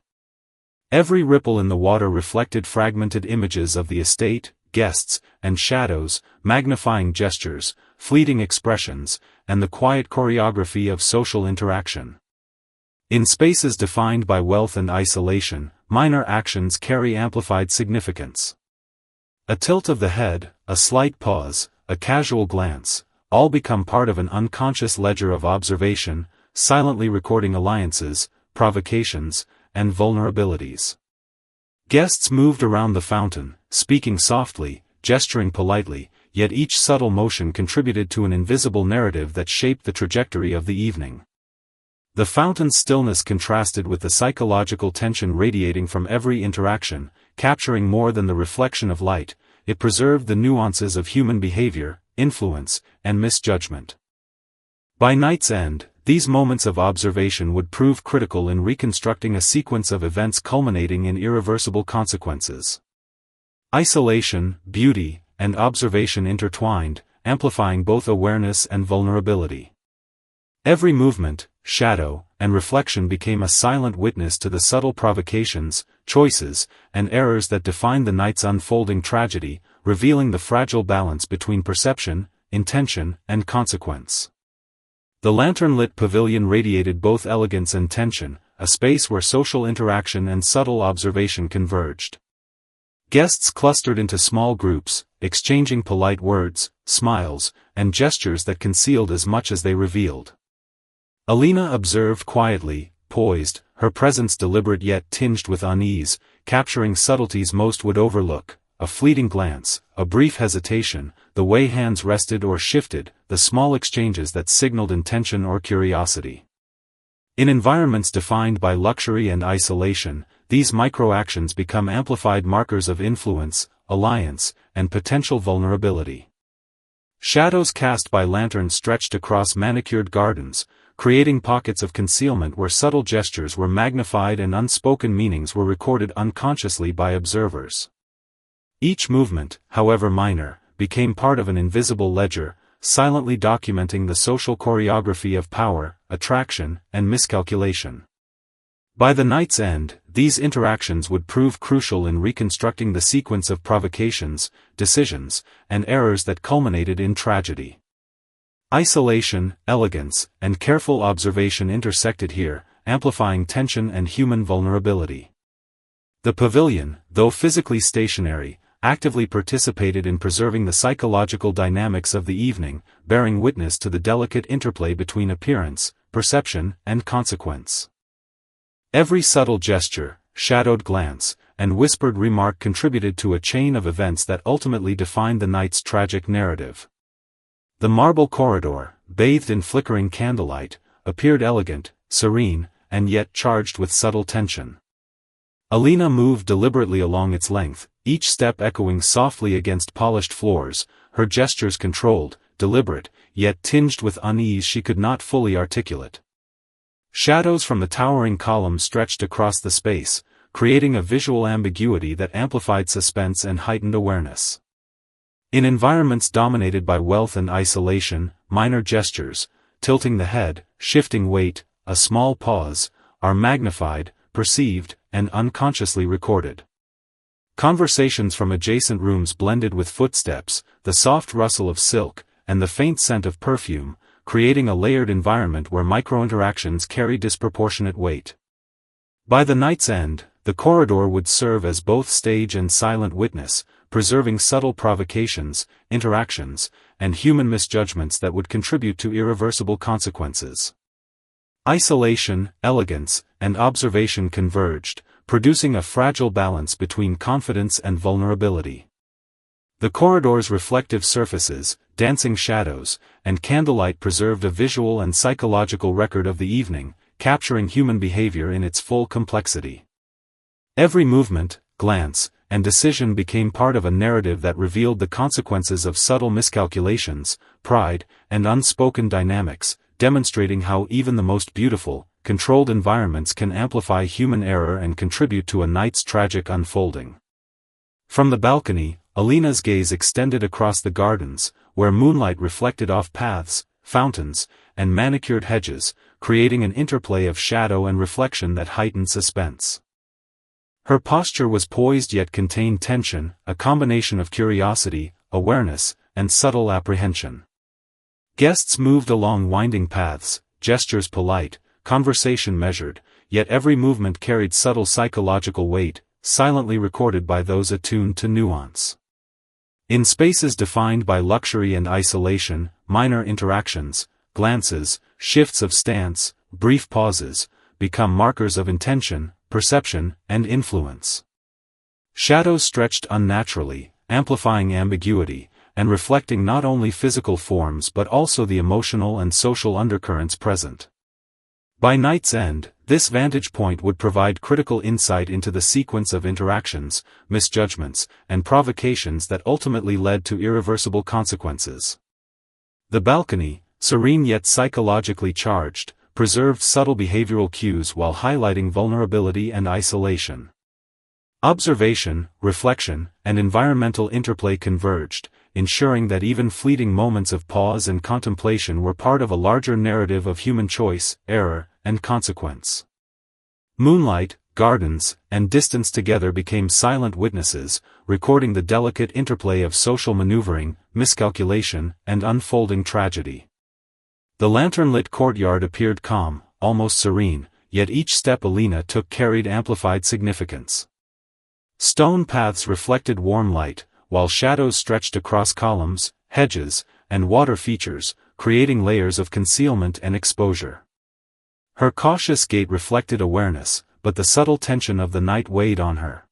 Every ripple in the water reflected fragmented images of the estate, guests, and shadows, magnifying gestures, fleeting expressions, and the quiet choreography of social interaction. In spaces defined by wealth and isolation, minor actions carry amplified significance. A tilt of the head, a slight pause, a casual glance, all become part of an unconscious ledger of observation, silently recording alliances, provocations, and vulnerabilities. Guests moved around the fountain, speaking softly, gesturing politely, yet each subtle motion contributed to an invisible narrative that shaped the trajectory of the evening. The fountain's stillness contrasted with the psychological tension radiating from every interaction, capturing more than the reflection of light. It preserved the nuances of human behavior, influence, and misjudgment. By night's end, these moments of observation would prove critical in reconstructing a sequence of events culminating in irreversible consequences. Isolation, beauty, and observation intertwined, amplifying both awareness and vulnerability. Every movement, shadow, and reflection became a silent witness to the subtle provocations, choices, and errors that defined the night's unfolding tragedy, revealing the fragile balance between perception, intention, and consequence. The lantern-lit pavilion radiated both elegance and tension, a space where social interaction and subtle observation converged. Guests clustered into small groups, exchanging polite words, smiles, and gestures that concealed as much as they revealed. Alina observed quietly, poised, her presence deliberate yet tinged with unease, capturing subtleties most would overlook, a fleeting glance, a brief hesitation, the way hands rested or shifted, the small exchanges that signaled intention or curiosity. In environments defined by luxury and isolation, these micro-actions become amplified markers of influence, alliance, and potential vulnerability. Shadows cast by lanterns stretched across manicured gardens, creating pockets of concealment where subtle gestures were magnified and unspoken meanings were recorded unconsciously by observers. Each movement, however minor, became part of an invisible ledger, silently documenting the social choreography of power, attraction, and miscalculation. By the night's end, these interactions would prove crucial in reconstructing the sequence of provocations, decisions, and errors that culminated in tragedy. Isolation, elegance, and careful observation intersected here, amplifying tension and human vulnerability. The pavilion, though physically stationary, actively participated in preserving the psychological dynamics of the evening, bearing witness to the delicate interplay between appearance, perception, and consequence. Every subtle gesture, shadowed glance, and whispered remark contributed to a chain of events that ultimately defined the night's tragic narrative. The marble corridor, bathed in flickering candlelight, appeared elegant, serene, and yet charged with subtle tension. Alina moved deliberately along its length, each step echoing softly against polished floors, her gestures controlled, deliberate, yet tinged with unease she could not fully articulate. Shadows from the towering columns stretched across the space, creating a visual ambiguity that amplified suspense and heightened awareness. In environments dominated by wealth and isolation, minor gestures, tilting the head, shifting weight, a small pause, are magnified, perceived, and unconsciously recorded. Conversations from adjacent rooms blended with footsteps, the soft rustle of silk, and the faint scent of perfume, creating a layered environment where micro-interactions carry disproportionate weight. By the night's end, the corridor would serve as both stage and silent witness, preserving subtle provocations, interactions, and human misjudgments that would contribute to irreversible consequences. Isolation, elegance, and observation converged, producing a fragile balance between confidence and vulnerability. The corridor's reflective surfaces, dancing shadows, and candlelight preserved a visual and psychological record of the evening, capturing human behavior in its full complexity. Every movement, glance, and decision became part of a narrative that revealed the consequences of subtle miscalculations, pride, and unspoken dynamics, demonstrating how even the most beautiful, controlled environments can amplify human error and contribute to a night's tragic unfolding. From the balcony, Alina's gaze extended across the gardens, where moonlight reflected off paths, fountains, and manicured hedges, creating an interplay of shadow and reflection that heightened suspense. Her posture was poised yet contained tension, a combination of curiosity, awareness, and subtle apprehension. Guests moved along winding paths, gestures polite, conversation measured, yet every movement carried subtle psychological weight, silently recorded by those attuned to nuance. In spaces defined by luxury and isolation, minor interactions, glances, shifts of stance, brief pauses, become markers of intention, perception, and influence. Shadows stretched unnaturally, amplifying ambiguity, and reflecting not only physical forms but also the emotional and social undercurrents present. By night's end, this vantage point would provide critical insight into the sequence of interactions, misjudgments, and provocations that ultimately led to irreversible consequences. The balcony, serene yet psychologically charged, preserved subtle behavioral cues while highlighting vulnerability and isolation. Observation, reflection, and environmental interplay converged, ensuring that even fleeting moments of pause and contemplation were part of a larger narrative of human choice, error, and consequence. Moonlight, gardens, and distance together became silent witnesses, recording the delicate interplay of social maneuvering, miscalculation, and unfolding tragedy. The lantern-lit courtyard appeared calm, almost serene, yet each step Alina took carried amplified significance. Stone paths reflected warm light, while shadows stretched across columns, hedges, and water features, creating layers of concealment and exposure. Her cautious gait reflected awareness, but the subtle tension of the night weighed on her.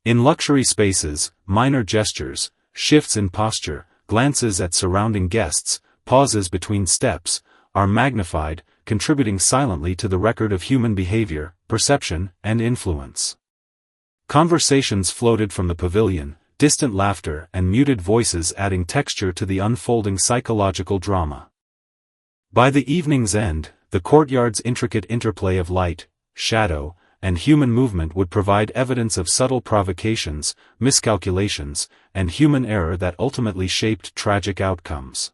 In luxury spaces, minor gestures, shifts in posture, glances at surrounding guests, pauses between steps, are magnified, contributing silently to the record of human behavior, perception, and influence. Conversations floated from the pavilion, distant laughter and muted voices adding texture to the unfolding psychological drama. By the evening's end, the courtyard's intricate interplay of light, shadow, and human movement would provide evidence of subtle provocations, miscalculations, and human error that ultimately shaped tragic outcomes.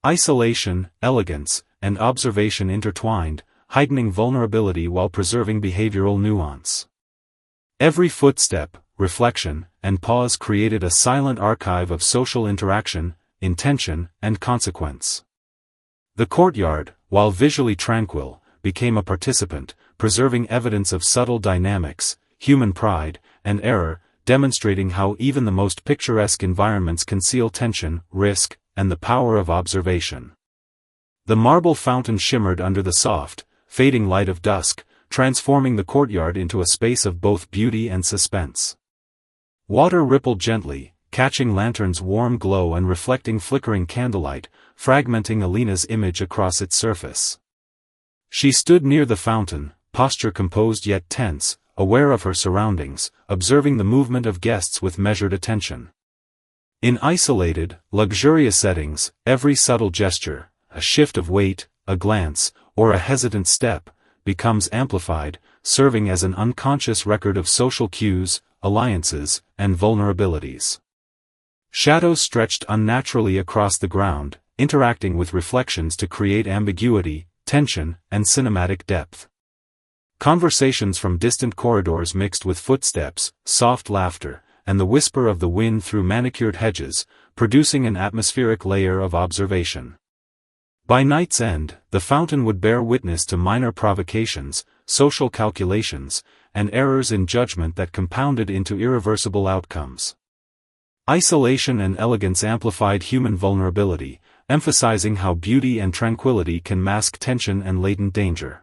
Isolation, elegance, and observation intertwined, heightening vulnerability while preserving behavioral nuance. Every footstep, reflection, and pause created a silent archive of social interaction, intention, and consequence. The courtyard, while visually tranquil, became a participant, preserving evidence of subtle dynamics, human pride, and error, demonstrating how even the most picturesque environments conceal tension, risk, and the power of observation. The marble fountain shimmered under the soft, fading light of dusk, transforming the courtyard into a space of both beauty and suspense. Water rippled gently, catching lanterns' warm glow and reflecting flickering candlelight, fragmenting Alina's image across its surface. She stood near the fountain, posture composed yet tense, aware of her surroundings, observing the movement of guests with measured attention. In isolated, luxurious settings, every subtle gesture, a shift of weight, a glance, or a hesitant step, becomes amplified, serving as an unconscious record of social cues, alliances, and vulnerabilities. Shadows stretched unnaturally across the ground, interacting with reflections to create ambiguity, tension, and cinematic depth. Conversations from distant corridors mixed with footsteps, soft laughter, and the whisper of the wind through manicured hedges, producing an atmospheric layer of observation. By night's end, the fountain would bear witness to minor provocations, social calculations, and errors in judgment that compounded into irreversible outcomes. Isolation and elegance amplified human vulnerability, emphasizing how beauty and tranquility can mask tension and latent danger.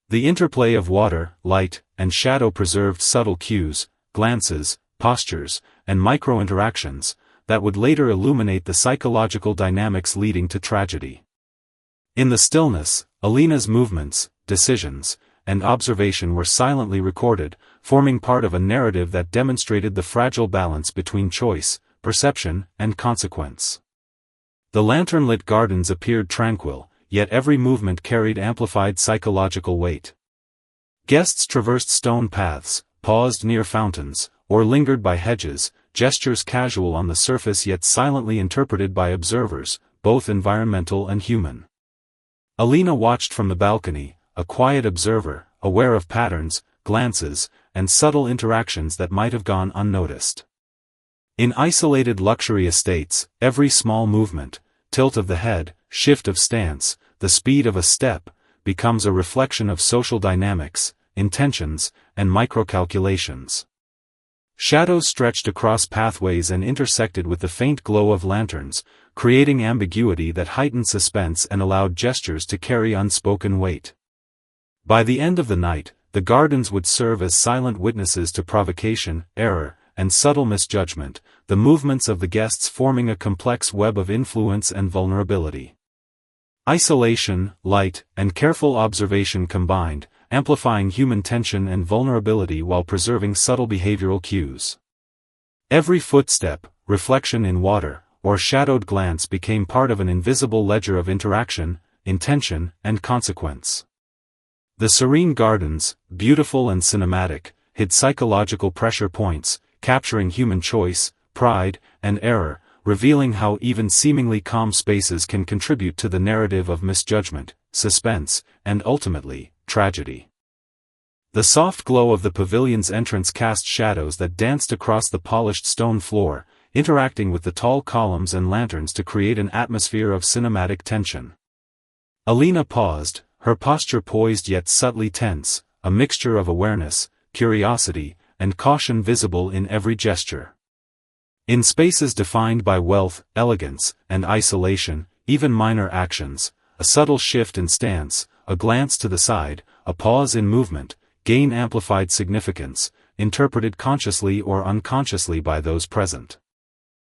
The interplay of water, light, and shadow preserved subtle cues, glances, postures, and micro-interactions, that would later illuminate the psychological dynamics leading to tragedy. In the stillness, Alina's movements, decisions, and observation were silently recorded, forming part of a narrative that demonstrated the fragile balance between choice, perception, and consequence. The lantern-lit gardens appeared tranquil, yet every movement carried amplified psychological weight. Guests traversed stone paths, paused near fountains, or lingered by hedges, gestures casual on the surface yet silently interpreted by observers, both environmental and human. Alina watched from the balcony, a quiet observer, aware of patterns, glances, and subtle interactions that might have gone unnoticed. In isolated luxury estates, every small movement, tilt of the head, shift of stance, the speed of a step, becomes a reflection of social dynamics, intentions, and microcalculations. Shadows stretched across pathways and intersected with the faint glow of lanterns, creating ambiguity that heightened suspense and allowed gestures to carry unspoken weight. By the end of the night, the gardens would serve as silent witnesses to provocation, error, and subtle misjudgment, the movements of the guests forming a complex web of influence and vulnerability. Isolation, light, and careful observation combined, amplifying human tension and vulnerability while preserving subtle behavioral cues. Every footstep, reflection in water, or shadowed glance became part of an invisible ledger of interaction, intention, and consequence. The serene gardens, beautiful and cinematic, hid psychological pressure points, capturing human choice, pride, and error, revealing how even seemingly calm spaces can contribute to the narrative of misjudgment, suspense, and ultimately, tragedy. The soft glow of the pavilion's entrance cast shadows that danced across the polished stone floor, interacting with the tall columns and lanterns to create an atmosphere of cinematic tension. Alina paused, her posture poised yet subtly tense, a mixture of awareness, curiosity, and caution visible in every gesture. In spaces defined by wealth, elegance, and isolation, even minor actions, a subtle shift in stance, a glance to the side, a pause in movement, gain amplified significance, interpreted consciously or unconsciously by those present.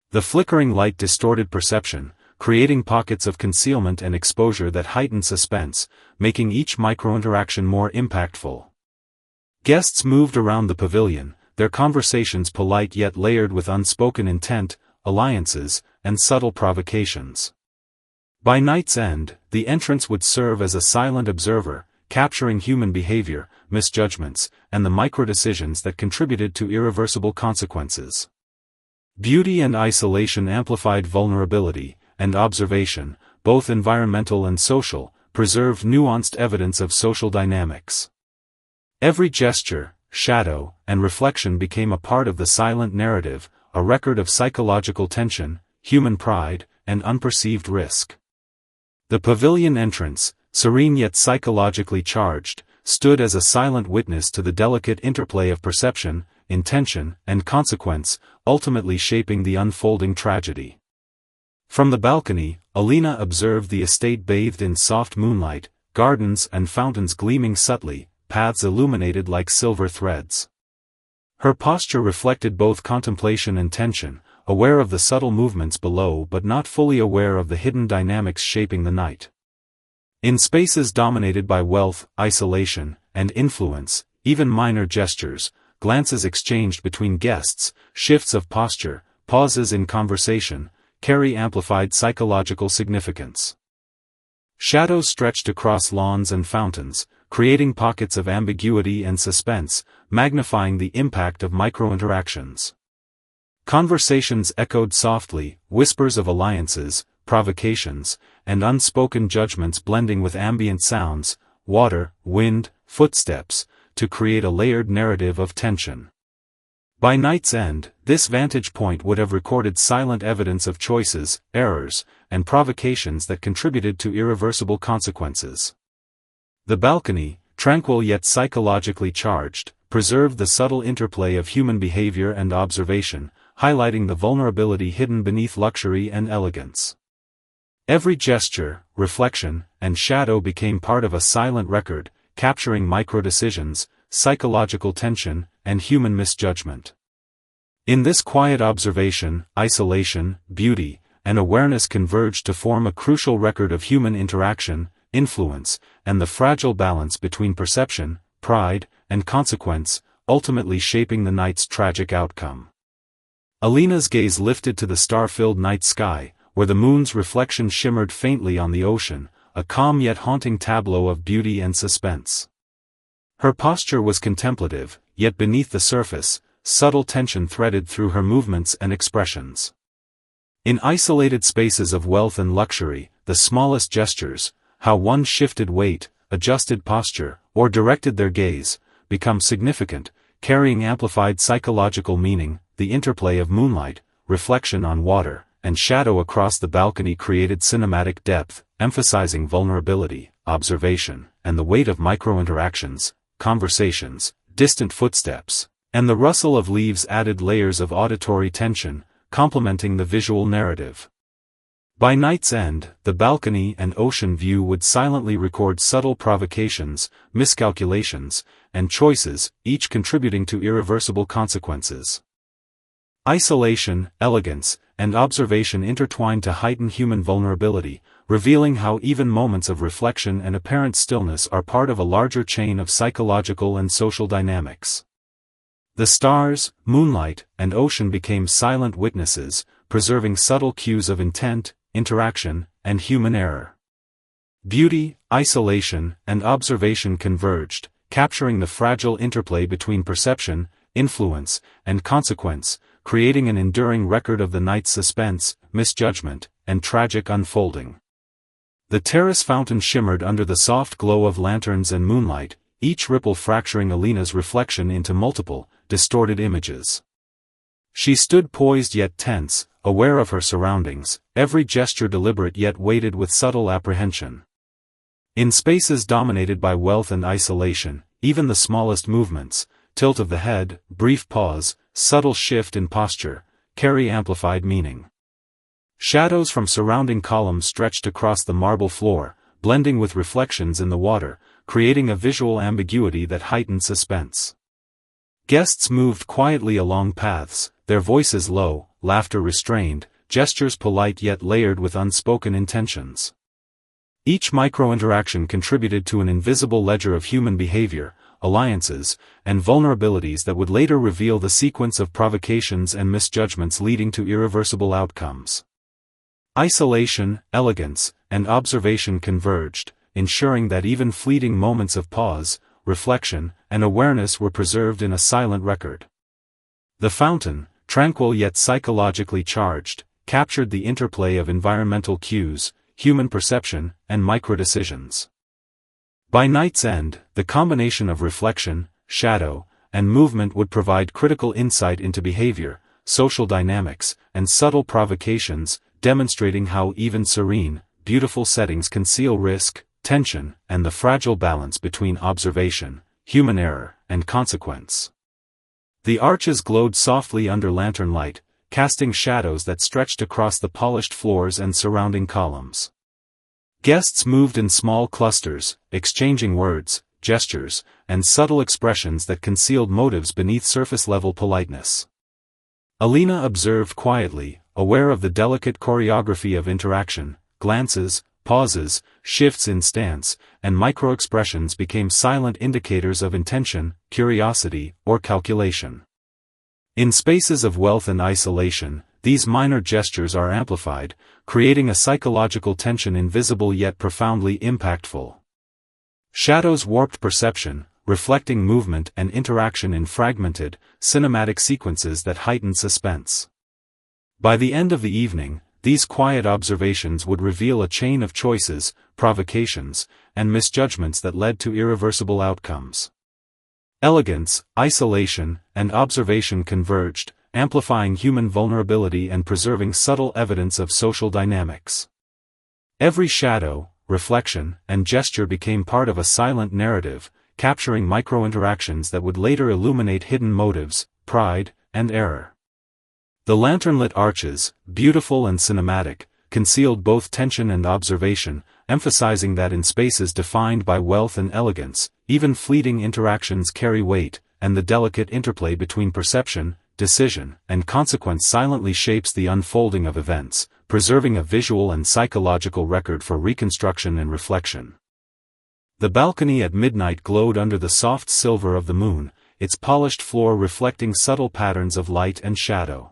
The flickering light distorted perception, creating pockets of concealment and exposure that heightened suspense, making each micro-interaction more impactful. Guests moved around the pavilion, their conversations polite yet layered with unspoken intent, alliances, and subtle provocations. By night's end, the entrance would serve as a silent observer, capturing human behavior, misjudgments, and the micro-decisions that contributed to irreversible consequences. Beauty and isolation amplified vulnerability, and observation, both environmental and social, preserved nuanced evidence of social dynamics. Every gesture, shadow, and reflection became a part of the silent narrative, a record of psychological tension, human pride, and unperceived risk. The pavilion entrance, serene yet psychologically charged, stood as a silent witness to the delicate interplay of perception, intention, and consequence, ultimately shaping the unfolding tragedy. From the balcony, Alina observed the estate bathed in soft moonlight, gardens and fountains gleaming subtly, paths illuminated like silver threads. Her posture reflected both contemplation and tension, aware of the subtle movements below but not fully aware of the hidden dynamics shaping the night. In spaces dominated by wealth, isolation, and influence, even minor gestures, glances exchanged between guests, shifts of posture, pauses in conversation, carry amplified psychological significance. Shadows stretched across lawns and fountains, creating pockets of ambiguity and suspense, magnifying the impact of micro-interactions. Conversations echoed softly, whispers of alliances, provocations, and unspoken judgments blending with ambient sounds, water, wind, footsteps, to create a layered narrative of tension. By night's end, this vantage point would have recorded silent evidence of choices, errors, and provocations that contributed to irreversible consequences. The balcony, tranquil yet psychologically charged, preserved the subtle interplay of human behavior and observation, highlighting the vulnerability hidden beneath luxury and elegance. Every gesture, reflection, and shadow became part of a silent record, capturing micro-decisions, psychological tension, and human misjudgment. In this quiet observation, isolation, beauty, and awareness converged to form a crucial record of human interaction, influence, and the fragile balance between perception, pride, and consequence, ultimately shaping the night's tragic outcome. Alina's gaze lifted to the star-filled night sky, where the moon's reflection shimmered faintly on the ocean, a calm yet haunting tableau of beauty and suspense. Her posture was contemplative, yet beneath the surface, subtle tension threaded through her movements and expressions. In isolated spaces of wealth and luxury, the smallest gestures, how one shifted weight, adjusted posture, or directed their gaze, become significant, carrying amplified psychological meaning. The interplay of moonlight, reflection on water, and shadow across the balcony created cinematic depth, emphasizing vulnerability, observation, and the weight of micro-interactions, conversations, distant footsteps, and the rustle of leaves added layers of auditory tension, complementing the visual narrative. By night's end, the balcony and ocean view would silently record subtle provocations, miscalculations, and choices, each contributing to irreversible consequences. Isolation, elegance, and observation intertwine to heighten human vulnerability, revealing how even moments of reflection and apparent stillness are part of a larger chain of psychological and social dynamics. The stars, moonlight, and ocean became silent witnesses, preserving subtle cues of intent, interaction, and human error. Beauty, isolation, and observation converged, capturing the fragile interplay between perception, influence, and consequence, creating an enduring record of the night's suspense, misjudgment, and tragic unfolding. The terrace fountain shimmered under the soft glow of lanterns and moonlight, each ripple fracturing Alina's reflection into multiple, distorted images. She stood poised yet tense, aware of her surroundings, every gesture deliberate yet weighted with subtle apprehension. In spaces dominated by wealth and isolation, even the smallest movements, tilt of the head, brief pause, subtle shift in posture, carry amplified meaning. Shadows from surrounding columns stretched across the marble floor, blending with reflections in the water, creating a visual ambiguity that heightened suspense. Guests moved quietly along paths, their voices low, laughter restrained, gestures polite yet layered with unspoken intentions. Each micro-interaction contributed to an invisible ledger of human behavior, alliances, and vulnerabilities that would later reveal the sequence of provocations and misjudgments leading to irreversible outcomes. Isolation, elegance, and observation converged, ensuring that even fleeting moments of pause, reflection, and awareness were preserved in a silent record. The fountain, tranquil yet psychologically charged, captured the interplay of environmental cues, human perception, and microdecisions. By night's end, the combination of reflection, shadow, and movement would provide critical insight into behavior, social dynamics, and subtle provocations, demonstrating how even serene, beautiful settings conceal risk, tension, and the fragile balance between observation, human error, and consequence. The arches glowed softly under lantern light, casting shadows that stretched across the polished floors and surrounding columns. Guests moved in small clusters, exchanging words, gestures, and subtle expressions that concealed motives beneath surface-level politeness. Alina observed quietly, aware of the delicate choreography of interaction. Glances, pauses, shifts in stance, and micro-expressions became silent indicators of intention, curiosity, or calculation. In spaces of wealth and isolation, these minor gestures are amplified, creating a psychological tension invisible yet profoundly impactful. Shadows warped perception, reflecting movement and interaction in fragmented, cinematic sequences that heightened suspense. By the end of the evening, these quiet observations would reveal a chain of choices, provocations, and misjudgments that led to irreversible outcomes. Elegance, isolation, and observation converged, amplifying human vulnerability and preserving subtle evidence of social dynamics. Every shadow, reflection, and gesture became part of a silent narrative, capturing micro-interactions that would later illuminate hidden motives, pride, and error. The lantern-lit arches, beautiful and cinematic, concealed both tension and observation, emphasizing that in spaces defined by wealth and elegance, even fleeting interactions carry weight, and the delicate interplay between perception, decision, and consequence silently shapes the unfolding of events, preserving a visual and psychological record for reconstruction and reflection. The balcony at midnight glowed under the soft silver of the moon, its polished floor reflecting subtle patterns of light and shadow.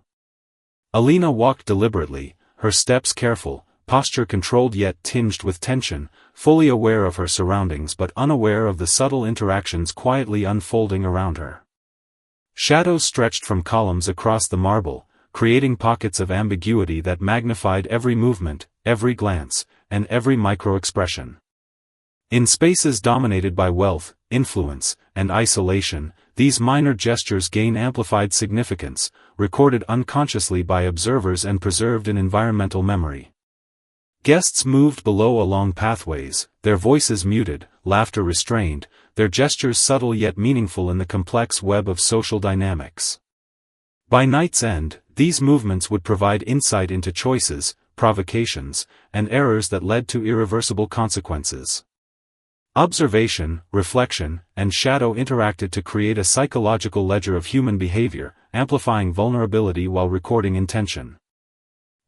Alina walked deliberately, her steps careful, posture controlled yet tinged with tension, fully aware of her surroundings but unaware of the subtle interactions quietly unfolding around her. Shadows stretched from columns across the marble, creating pockets of ambiguity that magnified every movement, every glance, and every micro-expression. In spaces dominated by wealth, influence, and isolation, these minor gestures gain amplified significance, recorded unconsciously by observers and preserved in environmental memory. Guests moved below along pathways, their voices muted, laughter restrained, their gestures subtle yet meaningful in the complex web of social dynamics. By night's end, these movements would provide insight into choices, provocations, and errors that led to irreversible consequences. Observation, reflection, and shadow interacted to create a psychological ledger of human behavior, amplifying vulnerability while recording intention.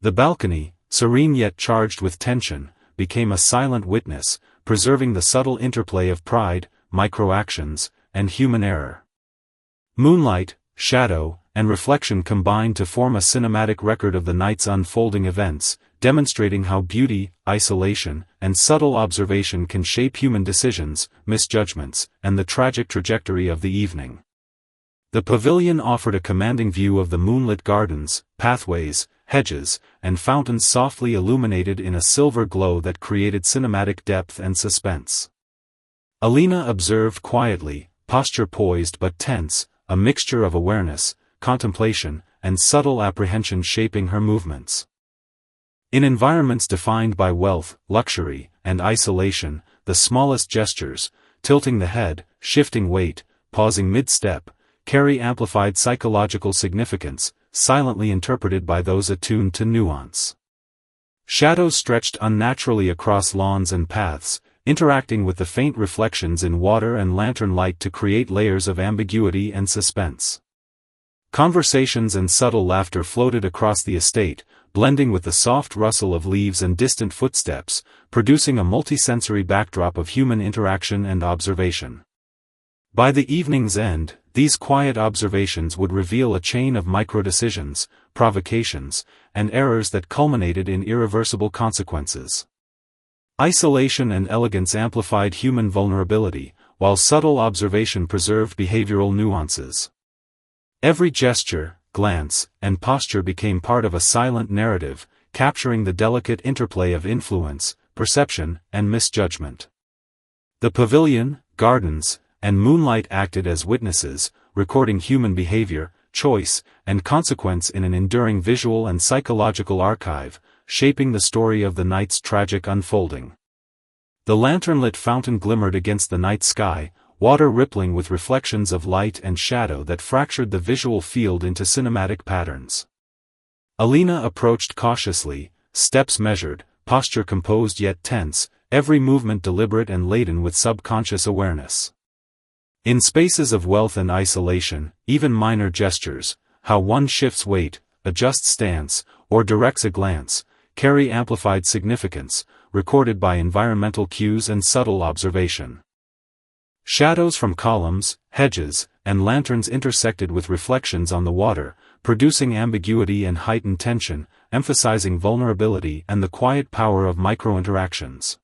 The balcony, serene yet charged with tension, became a silent witness, preserving the subtle interplay of pride, micro-actions, and human error. Moonlight, shadow, and reflection combined to form a cinematic record of the night's unfolding events, demonstrating how beauty, isolation, and subtle observation can shape human decisions, misjudgments, and the tragic trajectory of the evening. The pavilion offered a commanding view of the moonlit gardens, pathways, hedges, and fountains softly illuminated in a silver glow that created cinematic depth and suspense. Alina observed quietly, posture poised but tense, a mixture of awareness, contemplation, and subtle apprehension shaping her movements. In environments defined by wealth, luxury, and isolation, the smallest gestures, tilting the head, shifting weight, pausing mid-step, carry amplified psychological significance, silently interpreted by those attuned to nuance. Shadows stretched unnaturally across lawns and paths, interacting with the faint reflections in water and lantern light to create layers of ambiguity and suspense. Conversations and subtle laughter floated across the estate, blending with the soft rustle of leaves and distant footsteps, producing a multisensory backdrop of human interaction and observation. By the evening's end, these quiet observations would reveal a chain of micro-decisions, provocations, and errors that culminated in irreversible consequences. Isolation and elegance amplified human vulnerability, while subtle observation preserved behavioral nuances. Every gesture, glance, and posture became part of a silent narrative, capturing the delicate interplay of influence, perception, and misjudgment. The pavilion, gardens, and moonlight acted as witnesses, recording human behavior, choice, and consequence in an enduring visual and psychological archive, shaping the story of the night's tragic unfolding. The lantern-lit fountain glimmered against the night sky, water rippling with reflections of light and shadow that fractured the visual field into cinematic patterns. Alina approached cautiously, steps measured, posture composed yet tense, every movement deliberate and laden with subconscious awareness. In spaces of wealth and isolation, even minor gestures, how one shifts weight, adjusts stance, or directs a glance, carry amplified significance, recorded by environmental cues and subtle observation. Shadows from columns, hedges, and lanterns intersected with reflections on the water, producing ambiguity and heightened tension, emphasizing vulnerability and the quiet power of micro-interactions.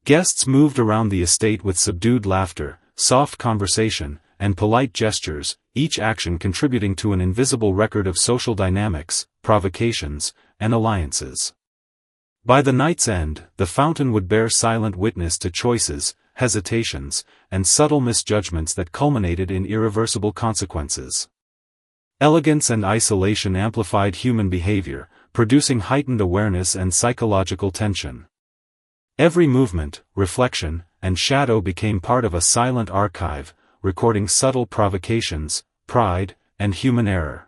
Guests moved around the estate with subdued laughter, soft conversation, and polite gestures, each action contributing to an invisible record of social dynamics, provocations, and alliances. By the night's end, the fountain would bear silent witness to choices, hesitations, and subtle misjudgments that culminated in irreversible consequences. Elegance and isolation amplified human behavior, producing heightened awareness and psychological tension. Every movement, reflection, and shadow became part of a silent archive, recording subtle provocations, pride, and human error.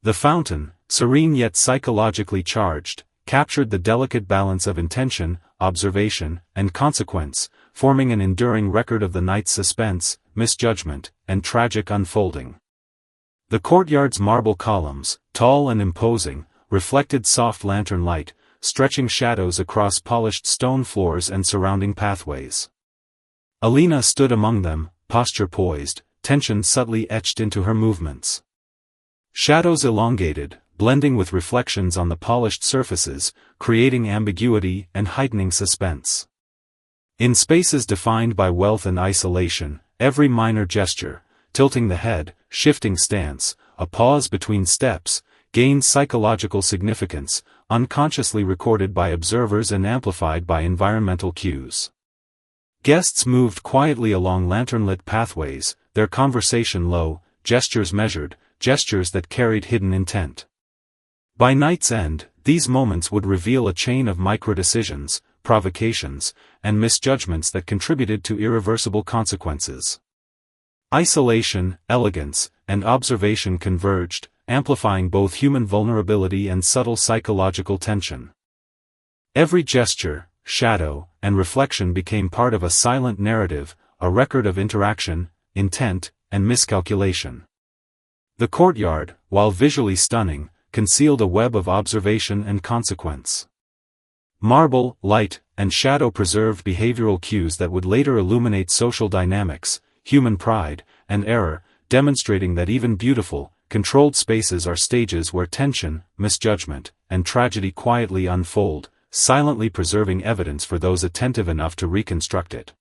The fountain, serene yet psychologically charged, captured the delicate balance of intention, observation, and consequence, forming an enduring record of the night's suspense, misjudgment, and tragic unfolding. The courtyard's marble columns, tall and imposing, reflected soft lantern light, stretching shadows across polished stone floors and surrounding pathways. Alina stood among them, posture poised, tension subtly etched into her movements. Shadows elongated, blending with reflections on the polished surfaces, creating ambiguity and heightening suspense. In spaces defined by wealth and isolation, every minor gesture, tilting the head, shifting stance, a pause between steps, gained psychological significance, unconsciously recorded by observers and amplified by environmental cues. Guests moved quietly along lantern-lit pathways, their conversation low, gestures measured, gestures that carried hidden intent. By night's end, these moments would reveal a chain of micro-decisions, provocations, and misjudgments that contributed to irreversible consequences. Isolation, elegance, and observation converged, amplifying both human vulnerability and subtle psychological tension. Every gesture, shadow, and reflection became part of a silent narrative, a record of interaction, intent, and miscalculation. The courtyard, while visually stunning, concealed a web of observation and consequence. Marble, light, and shadow preserved behavioral cues that would later illuminate social dynamics, human pride, and error, demonstrating that even beautiful, controlled spaces are stages where tension, misjudgment, and tragedy quietly unfold, silently preserving evidence for those attentive enough to reconstruct it.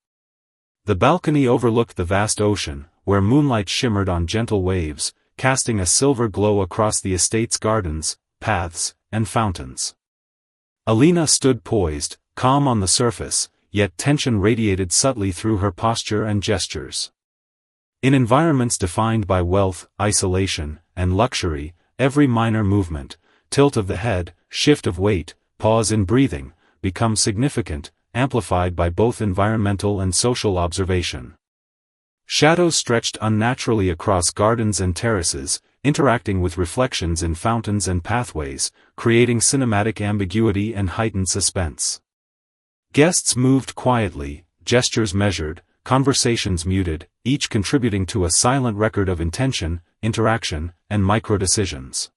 The balcony overlooked the vast ocean, where moonlight shimmered on gentle waves, casting a silver glow across the estate's gardens, paths, and fountains. Alina stood poised, calm on the surface, yet tension radiated subtly through her posture and gestures. In environments defined by wealth, isolation, and luxury, every minor movement, tilt of the head, shift of weight, pause in breathing, becomes significant, amplified by both environmental and social observation. Shadows stretched unnaturally across gardens and terraces, interacting with reflections in fountains and pathways, creating cinematic ambiguity and heightened suspense. Guests moved quietly, gestures measured, conversations muted, each contributing to a silent record of intention, interaction, and micro-decisions.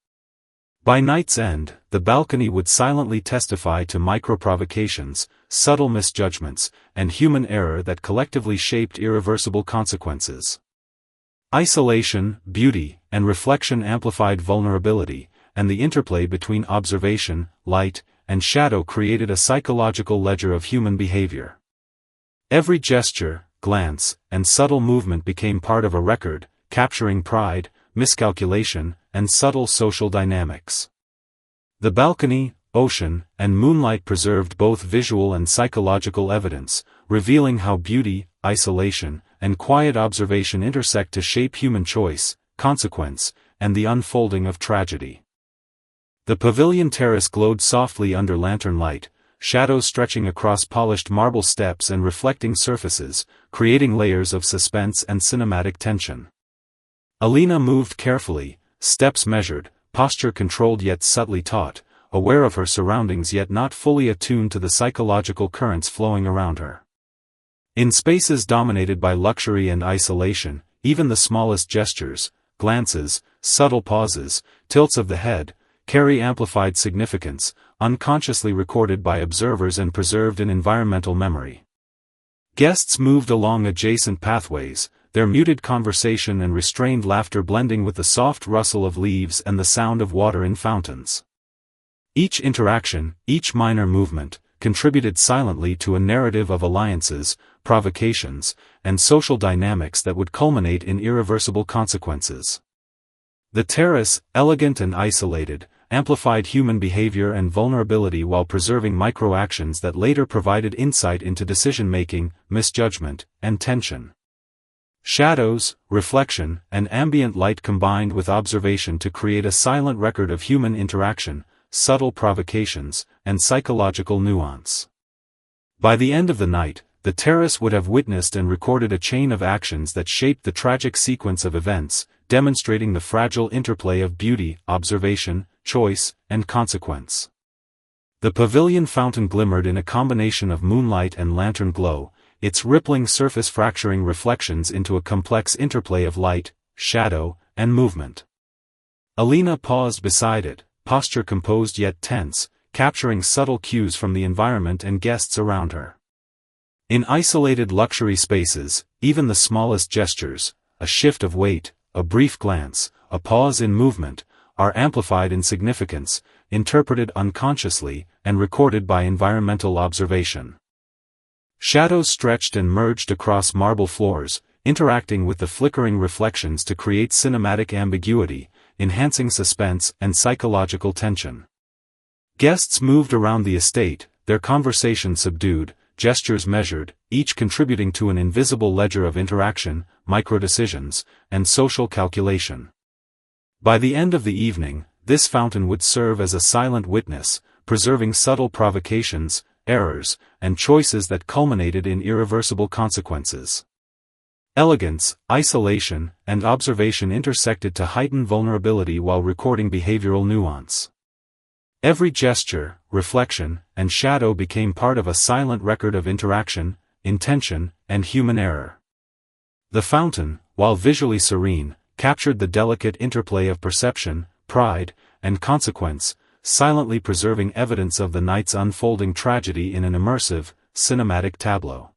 By night's end, the balcony would silently testify to micro-provocations, subtle misjudgments, and human error that collectively shaped irreversible consequences. Isolation, beauty, and reflection amplified vulnerability, and the interplay between observation, light, and shadow created a psychological ledger of human behavior. Every gesture, glance, and subtle movement became part of a record, capturing pride, miscalculation, and subtle social dynamics. The balcony, ocean, and moonlight preserved both visual and psychological evidence, revealing how beauty, isolation, and quiet observation intersect to shape human choice, consequence, and the unfolding of tragedy. The pavilion terrace glowed softly under lantern light, shadows stretching across polished marble steps and reflecting surfaces, creating layers of suspense and cinematic tension. Alina moved carefully, steps measured, posture controlled yet subtly taut, aware of her surroundings yet not fully attuned to the psychological currents flowing around her. In spaces dominated by luxury and isolation, even the smallest gestures, glances, subtle pauses, tilts of the head, carry amplified significance, unconsciously recorded by observers and preserved in environmental memory. Guests moved along adjacent pathways, their muted conversation and restrained laughter blending with the soft rustle of leaves and the sound of water in fountains. Each interaction, each minor movement, contributed silently to a narrative of alliances, provocations, and social dynamics that would culminate in irreversible consequences. The terrace, elegant and isolated, amplified human behavior and vulnerability while preserving microactions that later provided insight into decision-making, misjudgment, and tension. Shadows, reflection, and ambient light combined with observation to create a silent record of human interaction, subtle provocations, and psychological nuance. By the end of the night, the terrace would have witnessed and recorded a chain of actions that shaped the tragic sequence of events, demonstrating the fragile interplay of beauty, observation, choice, and consequence. The pavilion fountain glimmered in a combination of moonlight and lantern glow, its rippling surface fracturing reflections into a complex interplay of light, shadow, and movement. Alina paused beside it, posture composed yet tense, capturing subtle cues from the environment and guests around her. In isolated luxury spaces, even the smallest gestures, a shift of weight, a brief glance, a pause in movement, are amplified in significance, interpreted unconsciously, and recorded by environmental observation. Shadows stretched and merged across marble floors, interacting with the flickering reflections to create cinematic ambiguity, enhancing suspense and psychological tension. Guests moved around the estate, their conversation subdued, gestures measured, each contributing to an invisible ledger of interaction, microdecisions, and social calculation. By the end of the evening, this fountain would serve as a silent witness, preserving subtle provocations, errors, and choices that culminated in irreversible consequences. Elegance, isolation, and observation intersected to heighten vulnerability while recording behavioral nuance. Every gesture, reflection, and shadow became part of a silent record of interaction, intention, and human error. The fountain, while visually serene, captured the delicate interplay of perception, pride, and consequence, silently preserving evidence of the night's unfolding tragedy in an immersive, cinematic tableau.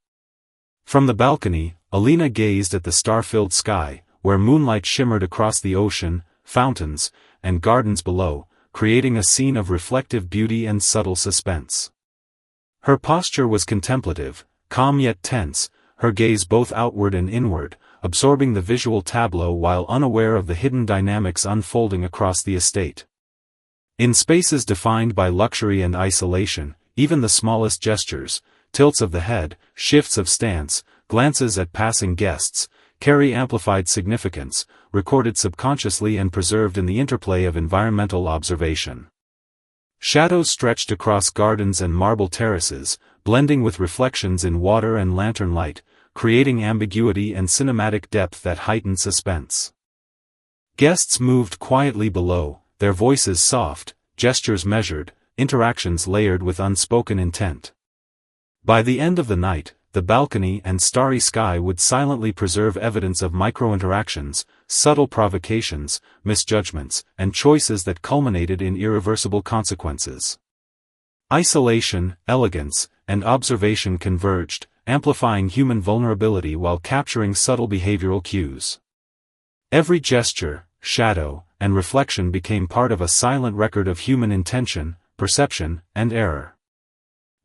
From the balcony, Alina gazed at the star-filled sky, where moonlight shimmered across the ocean, fountains, and gardens below, creating a scene of reflective beauty and subtle suspense. Her posture was contemplative, calm yet tense, her gaze both outward and inward, absorbing the visual tableau while unaware of the hidden dynamics unfolding across the estate. In spaces defined by luxury and isolation, even the smallest gestures, tilts of the head, shifts of stance, glances at passing guests, carry amplified significance, recorded subconsciously and preserved in the interplay of environmental observation. Shadows stretched across gardens and marble terraces, blending with reflections in water and lantern light, creating ambiguity and cinematic depth that heightened suspense. Guests moved quietly below, their voices soft, gestures measured, interactions layered with unspoken intent. By the end of the night, the balcony and starry sky would silently preserve evidence of micro-interactions, subtle provocations, misjudgments, and choices that culminated in irreversible consequences. Isolation, elegance, and observation converged, amplifying human vulnerability while capturing subtle behavioral cues. Every gesture, shadow, and reflection became part of a silent record of human intention, perception, and error.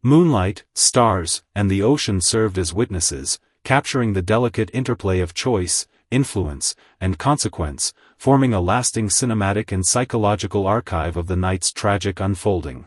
Moonlight, stars, and the ocean served as witnesses, capturing the delicate interplay of choice, influence, and consequence, forming a lasting cinematic and psychological archive of the night's tragic unfolding.